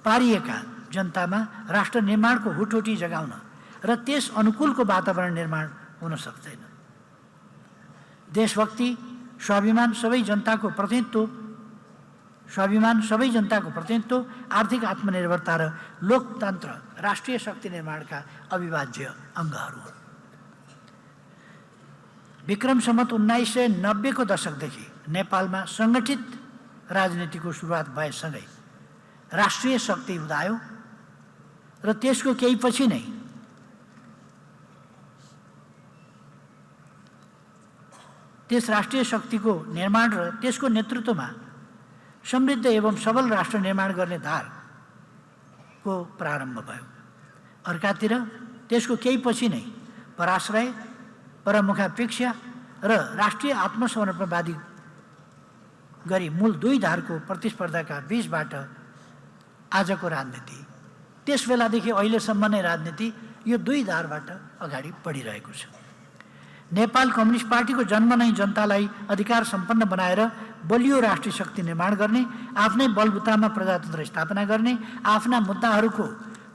पारिएका जनतामा राष्ट्र निर्माणको हुटहुटी जगाउन र त्यस अनुकूलको वातावरण निर्माण हुन सक्दैन। देशभक्ति, स्वाभिमान सबै जनताको प्रतिनिधित्व, आर्थिक आत्मनिर्भरता र लोकतन्त्र राष्ट्रिय शक्ति निर्माणका अविभाज्य अङ्गहरू हुन्। विक्रम सम्वत 1990 को दशकदेखि नेपालमा सङ्गठित राजनीतिको सुरुवात भएसँगै राष्ट्रिय शक्ति उदायो र त्यसको केही पछि नै त्यस राष्ट्रिय शक्तिको निर्माण र त्यसको नेतृत्वमा समृद्ध एवं सबल राष्ट्र निर्माण गर्ने धारको प्रारम्भ भयो। अर्कातिर त्यसको केही पछि नै पराश्रय, परमुखापेक्षा र राष्ट्रिय आत्मसमर्पणवादी गरी मूल दुई धारको प्रतिस्पर्धाका बीचबाट आजको राजनीति, त्यस बेलादेखि अहिलेसम्म नै राजनीति यो दुई धारबाट अगाडि बढिरहेको छ। नेपाल कम्युनिस्ट पार्टीको जन्म नै जनतालाई अधिकार सम्पन्न बनाएर बलियो राष्ट्रिय शक्ति निर्माण गर्ने, आफ्नै बलबुतामा प्रजातन्त्र स्थापना गर्ने, आफ्ना मुद्दाहरूको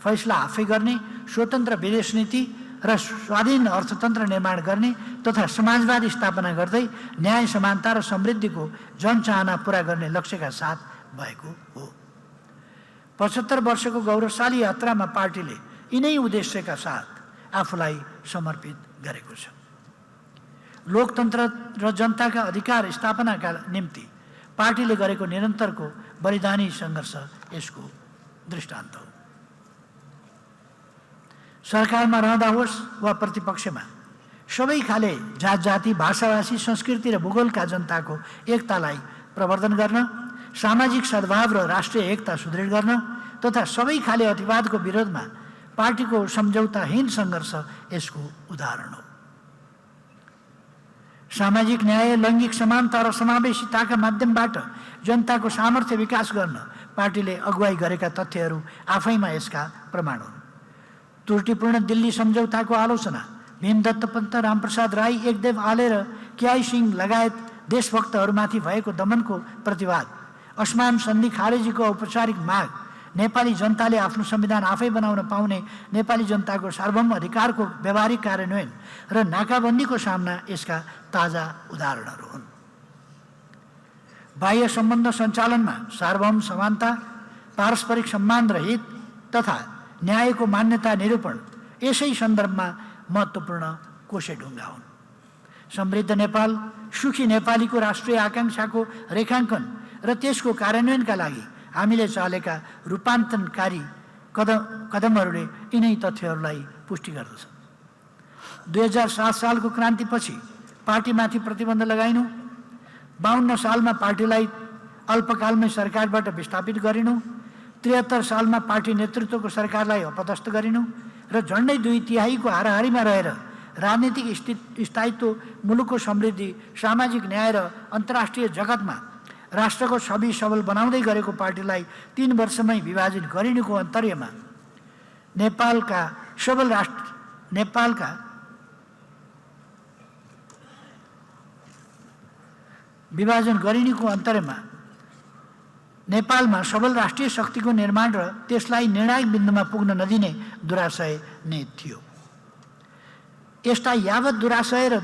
फैसला आफै गर्ने, स्वतन्त्र विदेश नीति र स्वाधीन अर्थतन्त्र निर्माण गर्ने तथा समाजवाद स्थापना गर्दै न्याय, समानता र समृद्धिको जनचाहना पुरा गर्ने लक्ष्यका साथ भएको हो। 75 वर्षको गौरवशाली यात्रामा पार्टीले यिनै उद्देश्यका साथ आफूलाई समर्पित गरेको छ। लोकतन्त्र र जनताका अधिकार स्थापनाका निम्ति पार्टीले गरेको निरन्तरको बलिदानी सङ्घर्ष यसको दृष्टान्त हो। सरकारमा रहँदा होस् वा प्रतिपक्षमा सबै खाले जात जाति, भाषाभाषी, संस्कृति र भूगोलका जनताको एकतालाई प्रवर्धन गर्न, सामाजिक सद्भाव र राष्ट्रिय एकता सुदृढ गर्न तथा सबै खाले अतिवादको विरोधमा पार्टीको सम्झौताहीन सङ्घर्ष यसको उदाहरण हो। सामाजिक न्याय, लैङ्गिक समानता र समावेशिताका माध्यमबाट जनताको सामर्थ्य विकास गर्न पार्टीले अगुवाई गरेका तथ्यहरू आफैमा यसका प्रमाण हुन्। त्रुटिपूर्ण दिल्ली सम्झौताको आलोचना, भीमदत्त पन्त, रामप्रसाद राई, एकदेव आले र केआई सिंह लगायत देशभक्तहरूमाथि भएको दमनको प्रतिवाद, असमान सन्धि खारेजीको औपचारिक माग, नेपाली जनताले आफ्नो संविधान आफै बनाउन पाउने नेपाली जनताको सार्वभौम अधिकारको व्यावहारिक कार्यान्वयन र नाकाबन्दीको सामना यसका ताजा उदाहरणहरू हुन्। बाह्य सम्बन्ध सञ्चालनमा सार्वभौम समानता, पारस्परिक सम्मान र हित तथा न्यायको मान्यता निरूपण यसै सन्दर्भमा महत्त्वपूर्ण कोसेढुङ्गा हुन्। समृद्ध नेपाल, सुखी नेपालीको राष्ट्रिय आकाङ्क्षाको रेखाङ्कन र त्यसको कार्यान्वयनका लागि हामीले चालेका रूपान्तरणकारी कदमहरूले यिनै तथ्यहरूलाई पुष्टि गर्दछ। 2007 सालको क्रान्तिपछि पार्टीमाथि प्रतिबन्ध लगाइनु, 52 सालमा पार्टीलाई अल्पकालमै सरकारबाट विस्थापित गरिनु, 73 सालमा पार्टी नेतृत्वको सरकारलाई अपदस्थ गरिनु र झन्डै 2/3 हाराहारीमा रहेर राजनीतिक स्थायित्व, मुलुकको समृद्धि, सामाजिक न्याय र अन्तर्राष्ट्रिय जगतमा राष्ट्रको छवि सबल बनाउँदै गरेको पार्टीलाई 3 वर्षमै विभाजित गरिनुको अन्तर्यमा विभाजन गरिनुको अन्तरमा नेपालमा सबल राष्ट्रिय शक्तिको निर्माण र त्यसलाई निर्णायक बिन्दुमा पुग्न नदिने दुराशय नै थियो। यस्ता यावत दुराशय र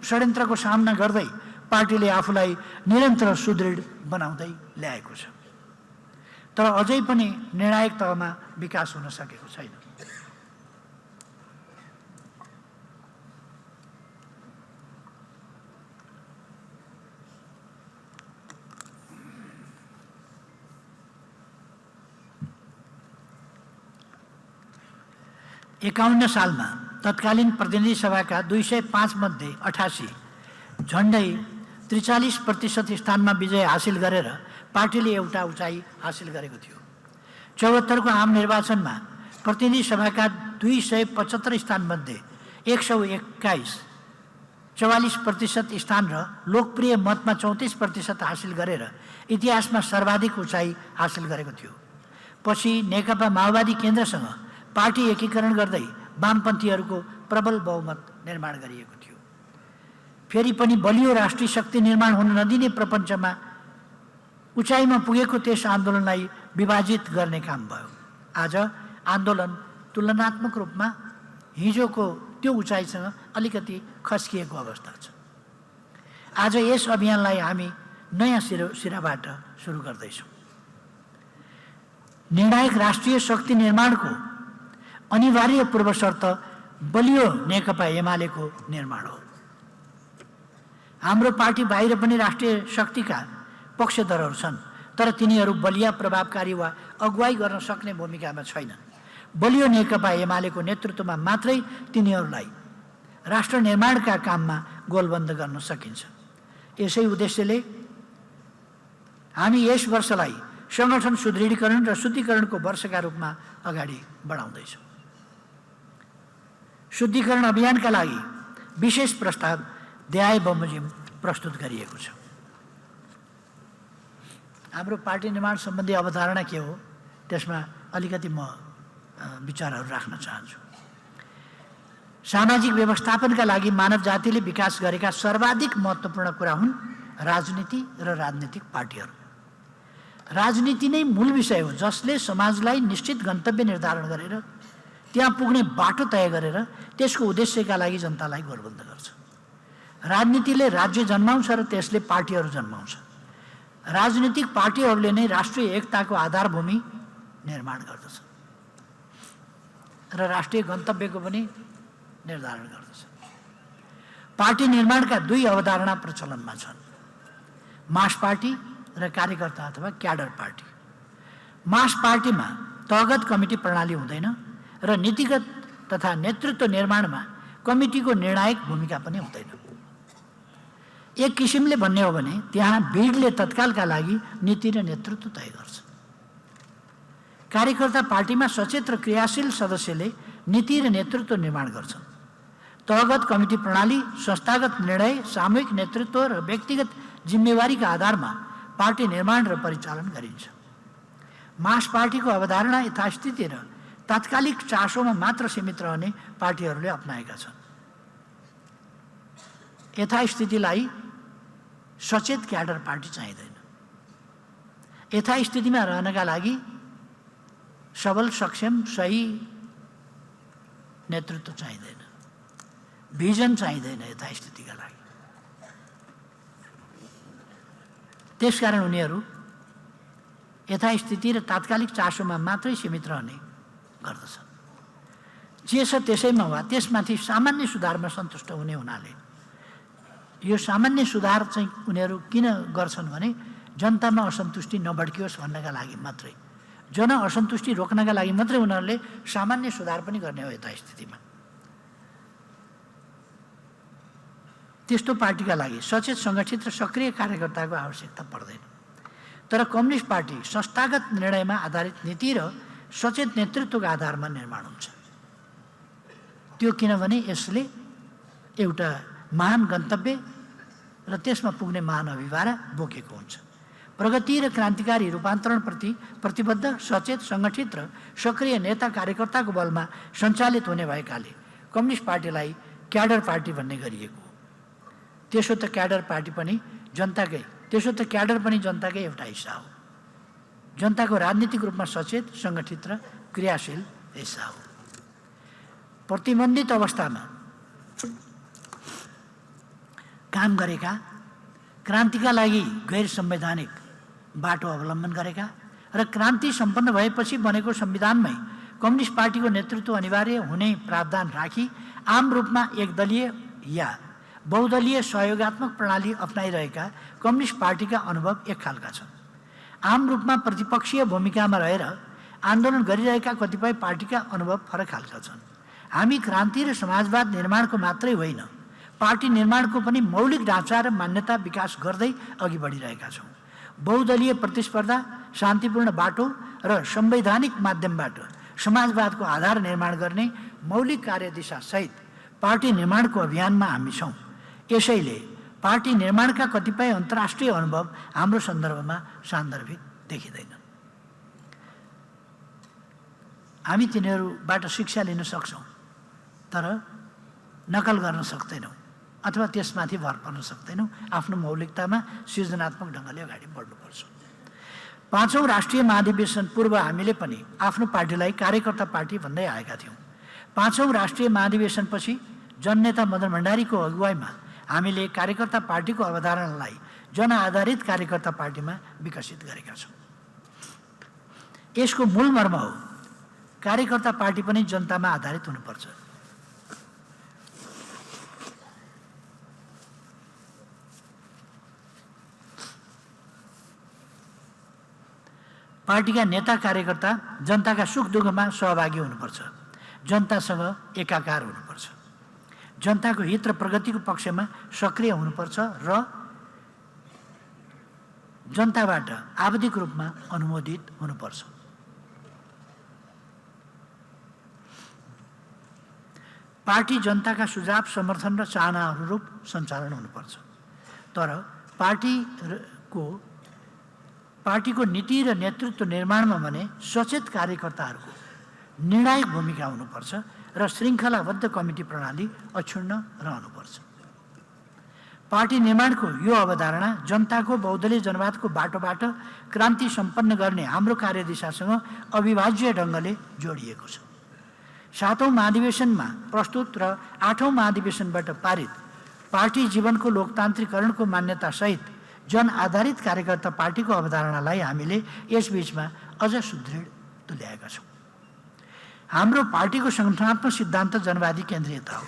षड्यन्त्रको सामना गर्दै पार्टीले आफूलाई निरन्तर सुदृढ बनाउँदै ल्याएको छ, तर अझै पनि निर्णायक तहमा विकास हुन सकेको छैन। एकाउन्न सालमा तत्कालीन प्रतिनिधि सभाका 205 मध्ये 88 झन्डै 43% स्थानमा विजय हासिल गरेर पार्टीले एउटा उचाइ हासिल गरेको थियो। 74 को आम निर्वाचनमा प्रतिनिधि सभाका 275 स्थानमध्ये 121 44% स्थान र लोकप्रिय मतमा 34% हासिल गरेर इतिहासमा सर्वाधिक उचाइ हासिल गरेको थियो। पछि नेकपा माओवादी केन्द्रसँग पार्टी एकीकरण गर्दै वामपन्थीहरूको प्रबल बहुमत निर्माण गरिएको थियो। फेरि पनि बलियो राष्ट्रिय शक्ति निर्माण हुन नदिने प्रपञ्चमा उचाइमा पुगेको त्यस आन्दोलनलाई विभाजित गर्ने काम भयो। आज आन्दोलन तुलनात्मक रूपमा हिजोको त्यो उचाइसँग अलिकति खस्किएको अवस्था छ। आज यस अभियानलाई हामी नयाँ सिराबाट सुरु गर्दैछौँ। निर्णायक राष्ट्रिय शक्ति निर्माणको अनिवार्य पूर्व शर्त बलियो नेकपा एमालेको निर्माण हो। हाम्रो पार्टी बाहिर पनि राष्ट्रिय शक्तिका पक्षधरहरू छन्, तर तिनीहरू बलिया प्रभावकारी वा अगुवाई गर्न सक्ने भूमिकामा छैनन्। बलियो नेकपा एमालेको नेतृत्वमा मात्रै तिनीहरूलाई राष्ट्र निर्माणका काममा गोलबन्द गर्न सकिन्छ। यसै उद्देश्यले हामी यस वर्षलाई सङ्गठन सुदृढीकरण र शुद्धिकरणको वर्षका रूपमा अगाडि बढाउँदैछौँ। शुद्धिकरण अभियानका लागि विशेष प्रस्ताव देहाय बमोजिम प्रस्तुत गरिएको छ। हाम्रो पार्टी निर्माण सम्बन्धी अवधारणा के हो, त्यसमा अलिकति म विचारहरू राख्न चाहन्छु। सामाजिक व्यवस्थापनका लागि मानव जातिले विकास गरेका सर्वाधिक महत्त्वपूर्ण कुरा हुन् राजनीति र राजनीतिक पार्टीहरू। राजनीति नै मूल विषय हो जसले समाजलाई निश्चित गन्तव्य निर्धारण गरेर त्यहाँ पुग्ने बाटो तय गरेर त्यसको उद्देश्यका लागि जनतालाई गोलबन्द गर्छ। राजनीतिले राज्य जन्माउँछ र त्यसले पार्टीहरू जन्माउँछ। राजनीतिक पार्टीहरूले नै राष्ट्रिय एकताको आधारभूमि निर्माण गर्दछ र राष्ट्रिय गन्तव्यको पनि निर्धारण गर्दछ। पार्टी निर्माणका दुई अवधारणा प्रचलनमा छन्, मास पार्टी र कार्यकर्ता अथवा क्याडर पार्टी। मास पार्टीमा तहगत कमिटी प्रणाली हुँदैन र नीतिगत तथा नेतृत्व निर्माणमा कमिटीको निर्णायक भूमिका पनि हुँदैन। एक किसिमले भन्ने हो भने त्यहाँ भिडले तत्कालका लागि नीति र नेतृत्व तय गर्छ। कार्यकर्ता पार्टीमा सचेत र क्रियाशील सदस्यले नीति र नेतृत्व निर्माण गर्छन्। तहगत कमिटी प्रणाली संस्थागत निर्णय, सामूहिक नेतृत्व र व्यक्तिगत जिम्मेवारीका आधारमा पार्टी निर्माण र परिचालन गरिन्छ। मास पार्टीको अवधारणा यथास्थिति र तात्कालिक चासोमा मात्र सीमित रहने पार्टीहरूले अपनाएका छन्। यथास्थितिलाई सचेत क्याडर पार्टी चाहिँदैन। यथास्थितिमा रहनका लागि सबल, सक्षम, सही नेतृत्व चाहिँदैन, भिजन चाहिँदैन यथास्थितिका लागि। त्यसकारण उनीहरू यथास्थिति र तात्कालिक चासोमा मात्रै सीमित रहने गर्दछन्। जे छ त्यसैमा वा त्यसमाथि सामान्य सुधारमा सन्तुष्ट हुने हुनाले यो सामान्य सुधार चाहिँ उनीहरू किन गर्छन् भने जनतामा असन्तुष्टि नभड्कियोस् भन्नका लागि मात्रै, जन असन्तुष्टि रोक्नका लागि मात्रै उनीहरूले सामान्य सुधार पनि गर्ने हो यथास्थितिमा। त्यस्तो पार्टीका लागि सचेत, सङ्गठित र सक्रिय कार्यकर्ताको आवश्यकता पर्दैन। तर कम्युनिस्ट पार्टी संस्थागत निर्णयमा आधारित नीति र सचेत नेतृत्वको आधारमा निर्माण हुन्छ। त्यो किनभने यसले एउटा महान गन्तव्य र त्यसमा पुग्ने महान अभिभारा बोकेको हुन्छ। प्रगति र क्रान्तिकारी रूपान्तरणप्रति प्रतिबद्ध, सचेत, सङ्गठित र सक्रिय नेता कार्यकर्ताको बलमा सञ्चालित हुने भएकाले कम्युनिस्ट पार्टीलाई क्याडर पार्टी भन्ने गरिएको हो। त्यसो त क्याडर पार्टी पनि जनताकै त्यसो त क्याडर पनि जनताकै एउटा हिस्सा हो। जनताको राजनीतिक रूपमा सचेत, सङ्गठित र क्रियाशील हिस्सा हो। प्रतिबन्धित अवस्थामा काम गरेका, क्रान्तिका लागि गैर संवैधानिक बाटो अवलम्बन गरेका र क्रान्ति सम्पन्न भएपछि बनेको संविधानमै कम्युनिस्ट पार्टीको नेतृत्व अनिवार्य हुने प्रावधान राखी आम रूपमा एकदलीय या बहुदलीय सहयोगात्मक प्रणाली अपनाइरहेका कम्युनिस्ट पार्टीका अनुभव एक खालका छन्। आम रूपमा प्रतिपक्षीय भूमिकामा रहेर आन्दोलन गरिरहेका कतिपय पार्टीका अनुभव फरक खालका छन्। हामी क्रान्ति र समाजवाद निर्माणको मात्रै होइन, पार्टी निर्माणको पनि मौलिक ढाँचा र मान्यता विकास गर्दै अघि बढिरहेका छौँ। बहुदलीय प्रतिस्पर्धा, शान्तिपूर्ण बाटो र संवैधानिक माध्यमबाट समाजवादको आधार निर्माण गर्ने मौलिक कार्यदिशासहित पार्टी निर्माणको अभियानमा हामी छौँ। यसैले पार्टी निर्माणका कतिपय अन्तर्राष्ट्रिय अनुभव हाम्रो सन्दर्भमा सान्दर्भिक देखिँदैन। हामी तिनीहरूबाट शिक्षा लिन सक्छौँ, तर नकल गर्न सक्दैनौँ अथवा त्यसमाथि भर पर्न सक्दैनौँ। आफ्नो मौलिकतामा सृजनात्मक ढङ्गले अगाडि बढ्नुपर्छ। 5औं राष्ट्रिय महाधिवेशन पूर्व हामीले पनि आफ्नो पार्टीलाई कार्यकर्ता पार्टी भन्दै आएका थियौँ। 5औं राष्ट्रिय महाधिवेशनपछि जननेता मदन भण्डारीको अगुवाईमा हामीले कार्यकर्ता पार्टीको अवधारणालाई जनआधारित कार्यकर्ता पार्टीमा विकसित गरेका छौँ। यसको मूल मर्म हो, कार्यकर्ता पार्टी पनि जनतामा आधारित हुनुपर्छ। पार्टीका नेता कार्यकर्ता जनताका सुख दुःखमा सहभागी हुनुपर्छ, जनतासँग एकाकार हुनुपर्छ, जनताको हित र प्रगतिको पक्षमा सक्रिय हुनुपर्छ र जनताबाट आवधिक रूपमा अनुमोदित हुनुपर्छ। पार्टी जनताका सुझाव, समर्थन र चाहनाअनुरूप सञ्चालन हुनुपर्छ। तर पार्टीको नीति र नेतृत्व निर्माणमा भने सचेत कार्यकर्ताहरूको निर्णायक भूमिका हुनुपर्छ र श्रृङ्खलाबद्ध कमिटी प्रणाली अक्षुण्ण रहनुपर्छ। पार्टी निर्माणको यो अवधारणा जनताको बहुदलीय जनवादको बाटोबाट क्रान्ति सम्पन्न गर्ने हाम्रो कार्यदिशासँग अविभाज्य ढङ्गले जोडिएको छ। 7औं महाधिवेशनमा प्रस्तुत र 8औं महाधिवेशनबाट पारित पार्टी जीवनको लोकतान्त्रिकरणको मान्यतासहित जन आधारित कार्यकर्ता पार्टीको अवधारणालाई हामीले यसबीचमा अझ सुदृढ तुल्याएका छौँ। हाम्रो पार्टीको सङ्गठनात्मक सिद्धान्त जनवादी केन्द्रीयता हो।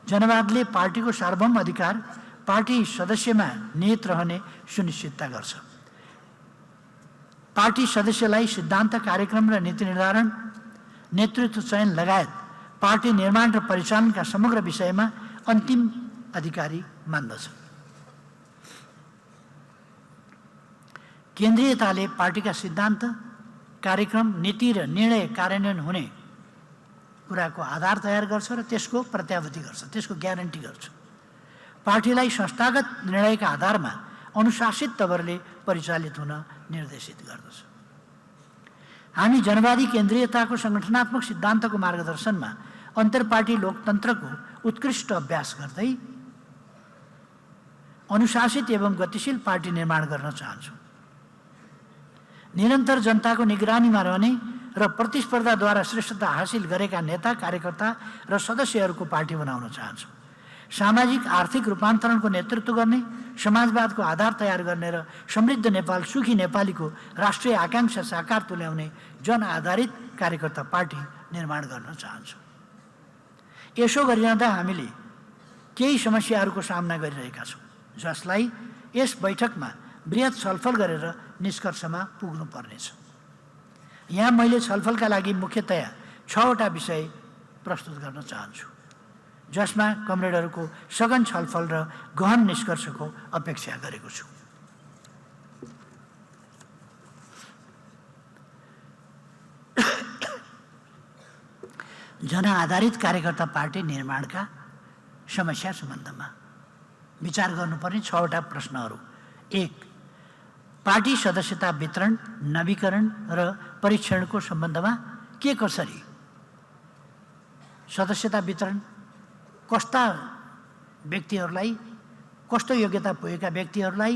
जनवादले पार्टीको सार्वभौम अधिकार पार्टी सदस्यमा निहित रहने सुनिश्चितता गर्छ। पार्टी सदस्यलाई सिद्धान्त, कार्यक्रम र नीति निर्धारण, नेतृत्व चयन लगायत पार्टी निर्माण र परिचालनका समग्र विषयमा अन्तिम अधिकारी मान्दछ। केन्द्रीयताले पार्टीका सिद्धान्त, कार्यक्रम, नीति र निर्णय कार्यान्वयन हुने कुराको आधार तयार गर्छ र त्यसको प्रत्याभूति गर्छ, त्यसको ग्यारेन्टी गर्छ। पार्टीलाई संस्थागत निर्णयका आधारमा अनुशासित तवरले परिचालित हुन निर्देशित गर्दछ। हामी जनवादी केन्द्रीयताको सङ्गठनात्मक सिद्धान्तको मार्गदर्शनमा अन्तर्पार्टी लोकतन्त्रको उत्कृष्ट अभ्यास गर्दै अनुशासित एवं गतिशील पार्टी निर्माण गर्न चाहन्छौँ। निरन्तर जनताको निगरानीमा रहने र प्रतिस्पर्धाद्वारा श्रेष्ठता हासिल गरेका नेता, कार्यकर्ता र सदस्यहरूको पार्टी बनाउन चाहन्छौँ। सामाजिक आर्थिक रूपान्तरणको नेतृत्व गर्ने, समाजवादको आधार तयार गर्ने र समृद्ध नेपाल, सुखी नेपालीको राष्ट्रिय आकाङ्क्षा साकार तुल्याउने जन आधारित कार्यकर्ता पार्टी निर्माण गर्न चाहन्छौँ। यसो गरिरहँदा हामीले केही समस्याहरूको सामना गरिरहेका छौँ, जसलाई यस बैठकमा बृहत छलफल गरेर निष्कर्षमा पुग्नु पर्नेछ। यहाँ मैले छलफलका लागि मुख्यतया 6वटा विषय प्रस्तुत गर्न चाहन्छु, जसमा कमरेडहरूको सघन छलफल र गहन निष्कर्षको अपेक्षा गरेको छु। जनआधारित कार्यकर्ता पार्टी निर्माणका समस्या सम्बन्धमा विचार गर्नुपर्ने 6वटा प्रश्नहरू। 1. पार्टी सदस्यता वितरण, नवीकरण र परीक्षणको सम्बन्धमा के कसरी? सदस्यता वितरण कस्ता व्यक्तिहरूलाई, कस्तो योग्यता पुगेका व्यक्तिहरूलाई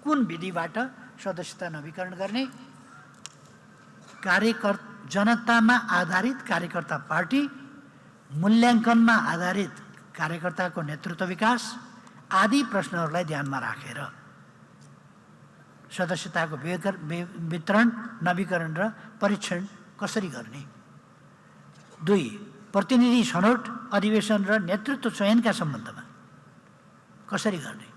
कुन विधिबाट सदस्यता नवीकरण गर्ने, जनतामा आधारित कार्यकर्ता पार्टी, मूल्याङ्कनमा आधारित कार्यकर्ताको नेतृत्व विकास आदि प्रश्नहरूलाई ध्यानमा राखेर सदस्यताको वितरण, नवीकरण र परीक्षण कसरी गर्ने। 2. प्रतिनिधि छनौट, अधिवेशन र नेतृत्व चयनका सम्बन्धमा कसरी गर्ने।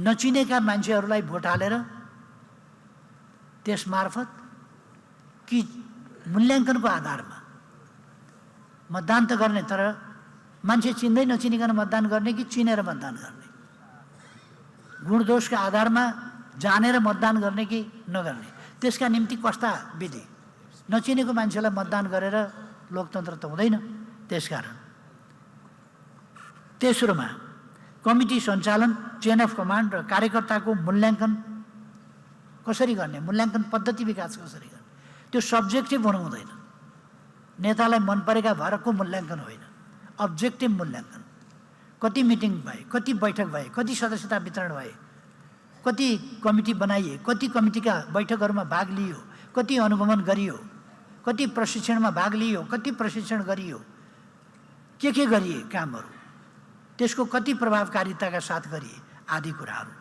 नचिनेका मान्छेहरूलाई भोट हालेर त्यसमार्फत कि मूल्याङ्कनको आधारमा मतदान त गर्ने, तर मान्छे चिन्दै नचिनिकन मतदान गर्ने कि चिनेर मतदान गर्ने, गुणदोषका आधारमा जानेर मतदान गर्ने कि नगर्ने, त्यसका निम्ति कस्ता विधि। नचिनेको मान्छेलाई मतदान गरेर लोकतन्त्र त हुँदैन। त्यसकारण तेस्रोमा कमिटी सञ्चालन, चेन अफ कमान्ड र कार्यकर्ताको मूल्याङ्कन कसरी गर्ने, मूल्याङ्कन पद्धति विकास कसरी गर्ने। त्यो सब्जेक्टिभ हुनु हुँदैन। नेतालाई मन परेका भरको मूल्याङ्कन होइन, अब्जेक्टिभ मूल्याङ्कन। कति मिटिङ भए, कति बैठक भए, कति सदस्यता वितरण भए, कति कमिटी बनाइए, कति कमिटीका बैठकहरूमा भाग लियो, कति अनुगमन गरियो, कति प्रशिक्षणमा भाग लियो, कति प्रशिक्षण गरियो, के गरिए कामहरू, त्यसको कति प्रभावकारिताका साथ गरिए आदि कुराहरू।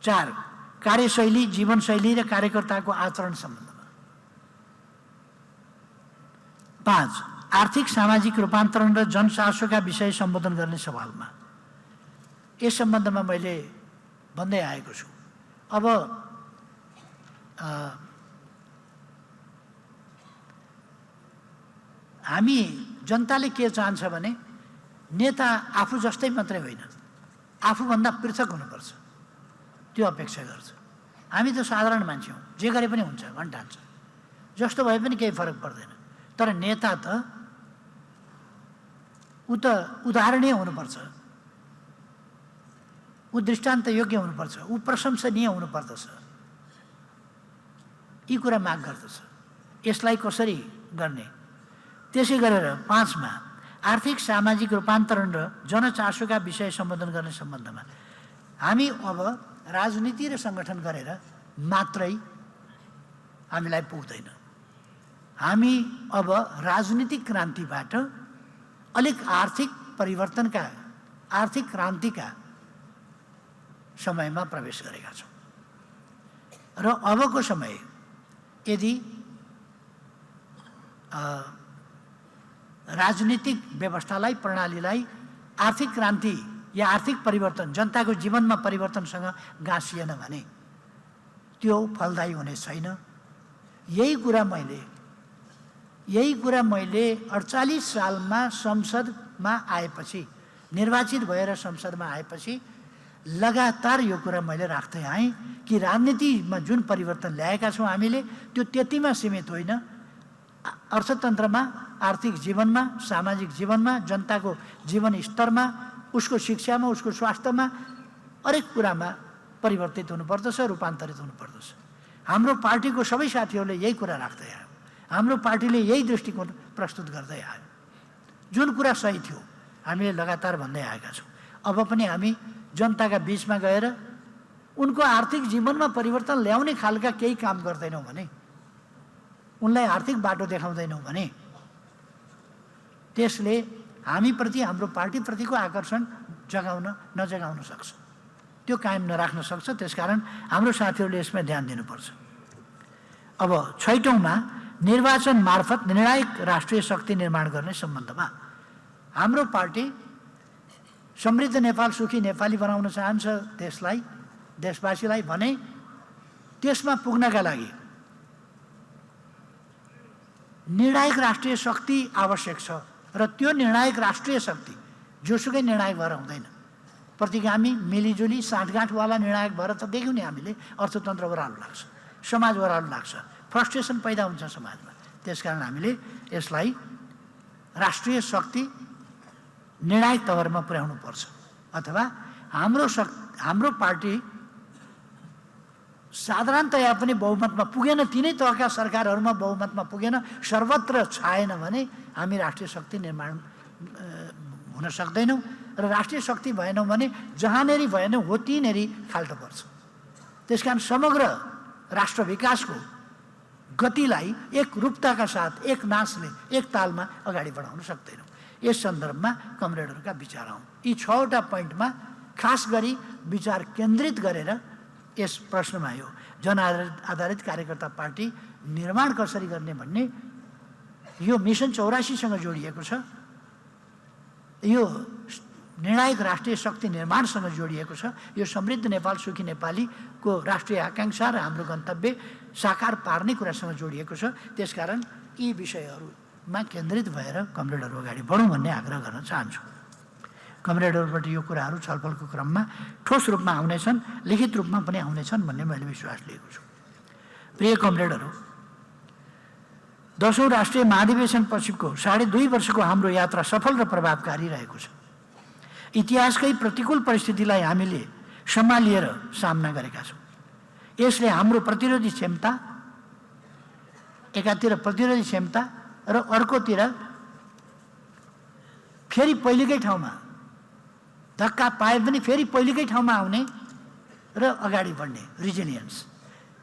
4. कार्यशैली, जीवनशैली र कार्यकर्ताको आचरण सम्बन्धमा। 5. आर्थिक सामाजिक रूपान्तरण र जनचासोका विषय सम्बोधन गर्ने सवालमा। यस सम्बन्धमा मैले भन्दै आएको छु। अब हामी जनताले के चाहन्छ भने नेता आफू जस्तै मात्रै होइन, आफूभन्दा पृथक हुनुपर्छ, त्यो अपेक्षा गर्छ। हामी त साधारण मान्छे हौँ, जे गरे पनि हुन्छ भन्ठान्छ, जस्तो भए पनि केही फरक पर्दैन। तर नेता त उदाहरणीय हुनुपर्छ, ऊ दृष्टान्त योग्य हुनुपर्छ, ऊ प्रशंसनीय हुनुपर्दछ। यी कुरा माग गर्दछ। यसलाई कसरी गर्ने। त्यसै गरेर 5मा आर्थिक सामाजिक रूपान्तरण र जनचासोका विषय सम्बोधन गर्ने सम्बन्धमा हामी अब राजनीति र सङ्गठन गरेर मात्रै हामीलाई पुग्दैन। हामी अब राजनीतिक क्रान्तिबाट अलिक आर्थिक परिवर्तनका, आर्थिक क्रान्तिका समयमा प्रवेश गरेका छौँ र अबको समय यदि राजनीतिक व्यवस्थालाई, प्रणालीलाई आर्थिक क्रान्ति या आर्थिक परिवर्तन, जनताको जीवनमा परिवर्तनसँग गाँसिएन भने त्यो फलदायी हुने छैन। यही कुरा मैले 48 सालमा संसदमा आएपछि, निर्वाचित भएर संसदमा आएपछि लगातार यो कुरा मैले राख्दै आएँ कि राजनीतिमा जुन परिवर्तन ल्याएका छौँ हामीले, त्यो त्यतिमा सीमित होइन। अर्थतन्त्रमा, आर्थिक जीवनमा, सामाजिक जीवनमा, जनताको जीवन स्तरमा, उसको शिक्षामा, उसको स्वास्थ्यमा, हरेक कुरामा परिवर्तित हुनुपर्दछ, रूपान्तरित हुनुपर्दछ। हाम्रो पार्टीको सबै साथीहरूले यही कुरा राख्दै आयो, हाम्रो पार्टीले यही दृष्टिकोण प्रस्तुत गर्दै आयो। जुन कुरा सही थियो हामीले लगातार भन्दै आएका छौँ। अब पनि हामी जनताका बिचमा गएर उनको आर्थिक जीवनमा परिवर्तन ल्याउने खालका केही काम गर्दैनौँ भने, उनलाई आर्थिक बाटो देखाउँदैनौँ भने त्यसले हामीप्रति, हाम्रो पार्टीप्रतिको आकर्षण नजगाउन सक्छ, त्यो कायम नराख्न सक्छ। त्यसकारण हाम्रो साथीहरूले यसमा ध्यान दिनुपर्छ। अब 6औँमा निर्वाचन मार्फत निर्णायक राष्ट्रिय शक्ति निर्माण गर्ने सम्बन्धमा हाम्रो पार्टी समृद्ध नेपाल, सुखी नेपाली बनाउन चाहन्छ देशलाई, देशवासीलाई भने त्यसमा पुग्नका लागि निर्णायक राष्ट्रिय शक्ति आवश्यक छ र त्यो निर्णायक राष्ट्रिय शक्ति जोसुकै निर्णायक भएर हुँदैन। प्रतिगामी, मिलिजुली, साँठगाँठवाला निर्णायक भएर त देख्यौँ नि हामीले, अर्थतन्त्र ओह्रालो लाग्छ, समाज ओह्रालो लाग्छ, फ्रस्ट्रेसन पैदा हुन्छ समाजमा। त्यसकारण हामीले यसलाई राष्ट्रिय शक्ति निर्णायक तवरमा पुर्याउनु पर्छ। अथवा हाम्रो पार्टी साधारणतया पनि बहुमतमा पुगेन, तिनै तहका सरकारहरूमा बहुमतमा पुगेन, सर्वत्र छाएन भने हामी राष्ट्रिय शक्ति निर्माण हुन सक्दैनौँ र राष्ट्रिय शक्ति भएनौँ भने जहाँनेरि भएन हो त्यहीँनेरि खाल्टो पर्छ। त्यसकारण समग्र राष्ट्र विकासको गतिलाई एक रूपताका साथ, एक नासले, एक तालमा अगाडि बढाउन सक्दैनौँ। यस सन्दर्भमा कमरेडहरूका विचार आउँ। यी 6वटा पोइन्टमा खास गरी विचार केन्द्रित गरेर यस प्रश्नमा यो जनआधारित कार्यकर्ता पार्टी निर्माण कसरी गर्ने भन्ने यो मिसन 84सँग जोडिएको छ। यो निर्णायक राष्ट्रिय शक्ति निर्माणसँग जोडिएको छ। यो समृद्ध नेपाल सुखी नेपालीको राष्ट्रिय आकांक्षा र हाम्रो गन्तव्य साकार पार्ने कुरासँग जोडिएको छ। त्यसकारण यी विषयहरूमा केन्द्रित भएर कमरेडहरू अगाडि बढौँ भन्ने आग्रह गर्न चाहन्छु। कमरेडहरूबाट यो कुराहरू छलफलको क्रममा ठोस रूपमा आउनेछन्, लिखित रूपमा पनि आउनेछन् भन्ने मैले विश्वास लिएको छु। प्रिय कमरेडहरू, 10औं राष्ट्रिय महाधिवेशन पछिको 2.5 वर्षको हाम्रो यात्रा सफल र प्रभावकारी रहेको छ। इतिहासकै प्रतिकूल परिस्थितिलाई हामीले सम्हालिएर सामना गरेका छौँ। यसले हाम्रो प्रतिरोधी क्षमता, एकातिर प्रतिरोधी क्षमता र अर्कोतिर फेरि पहिलेकै ठाउँमा धक्का पाए पनि फेरि पहिलेकै ठाउँमा आउने र अगाडि बढ्ने रिजिलियन्स,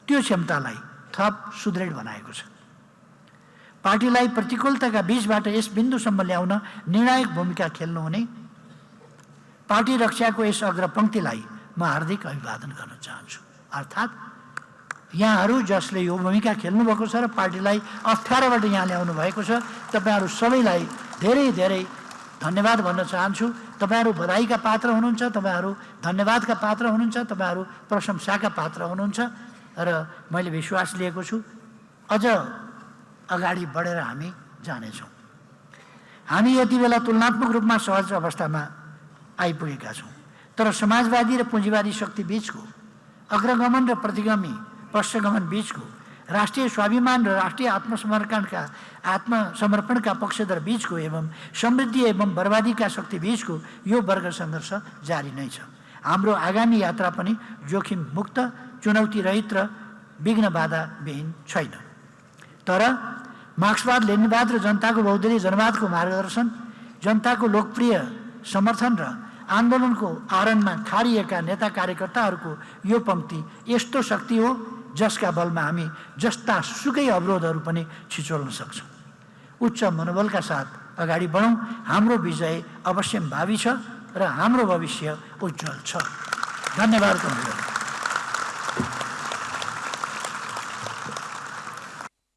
त्यो क्षमतालाई थप सुदृढ बनाएको छ। पार्टीलाई प्रतिकूलताका बीचबाट यस बिन्दुसम्म ल्याउन निर्णायक भूमिका खेल्नुहुने पार्टी रक्षाको यस अग्रपङ्क्तिलाई म हार्दिक अभिवादन गर्न चाहन्छु। अर्थात् यहाँहरू जसले यो भूमिका खेल्नुभएको छ र पार्टीलाई अप्ठ्यारोबाट यहाँ ल्याउनु भएको छ, तपाईँहरू सबैलाई धेरै धेरै धन्यवाद भन्न चाहन्छु। तपाईँहरू बधाईका पात्र हुनुहुन्छ, तपाईँहरू धन्यवादका पात्र हुनुहुन्छ, तपाईँहरू प्रशंसाका पात्र हुनुहुन्छ र मैले विश्वास लिएको छु अझ अगाडि बढेर हामी जानेछौँ। हामी यति बेला तुलनात्मक रूपमा सहज अवस्थामा आइपुगेका छौँ, तर समाजवादी र पुँजीवादी शक्ति बीचको अग्रगमन र प्रतिगामी पश्चगमन बीचको राष्ट्रिय स्वाभिमान र राष्ट्रिय आत्मसमर्पणका पक्षधर बीचको एवं समृद्धि एवं बर्बादीका शक्ति बीचको यो वर्ग सङ्घर्ष जारी नै छ। हाम्रो आगामी यात्रा पनि जोखिम मुक्त, चुनौती रहित र विघ्न बाधा विहीन छैन। तर मार्क्सवाद, लेनिनवाद र जनताको बहुदलीय जनवादको मार्गदर्शन, जनताको लोकप्रिय समर्थन र आन्दोलनको आरणमा खारिएका नेता कार्यकर्ताहरूको यो पङ्क्ति यस्तो शक्ति हो जसका बलमा हामी जस्ता सुकै अवरोधहरू पनि छिचोल्न सक्छौँ। उच्च मनोबलका साथ अगाडि बढौँ। हाम्रो विजय अवश्य भावी छ र हाम्रो भविष्य उज्जवल छ। धन्यवाद।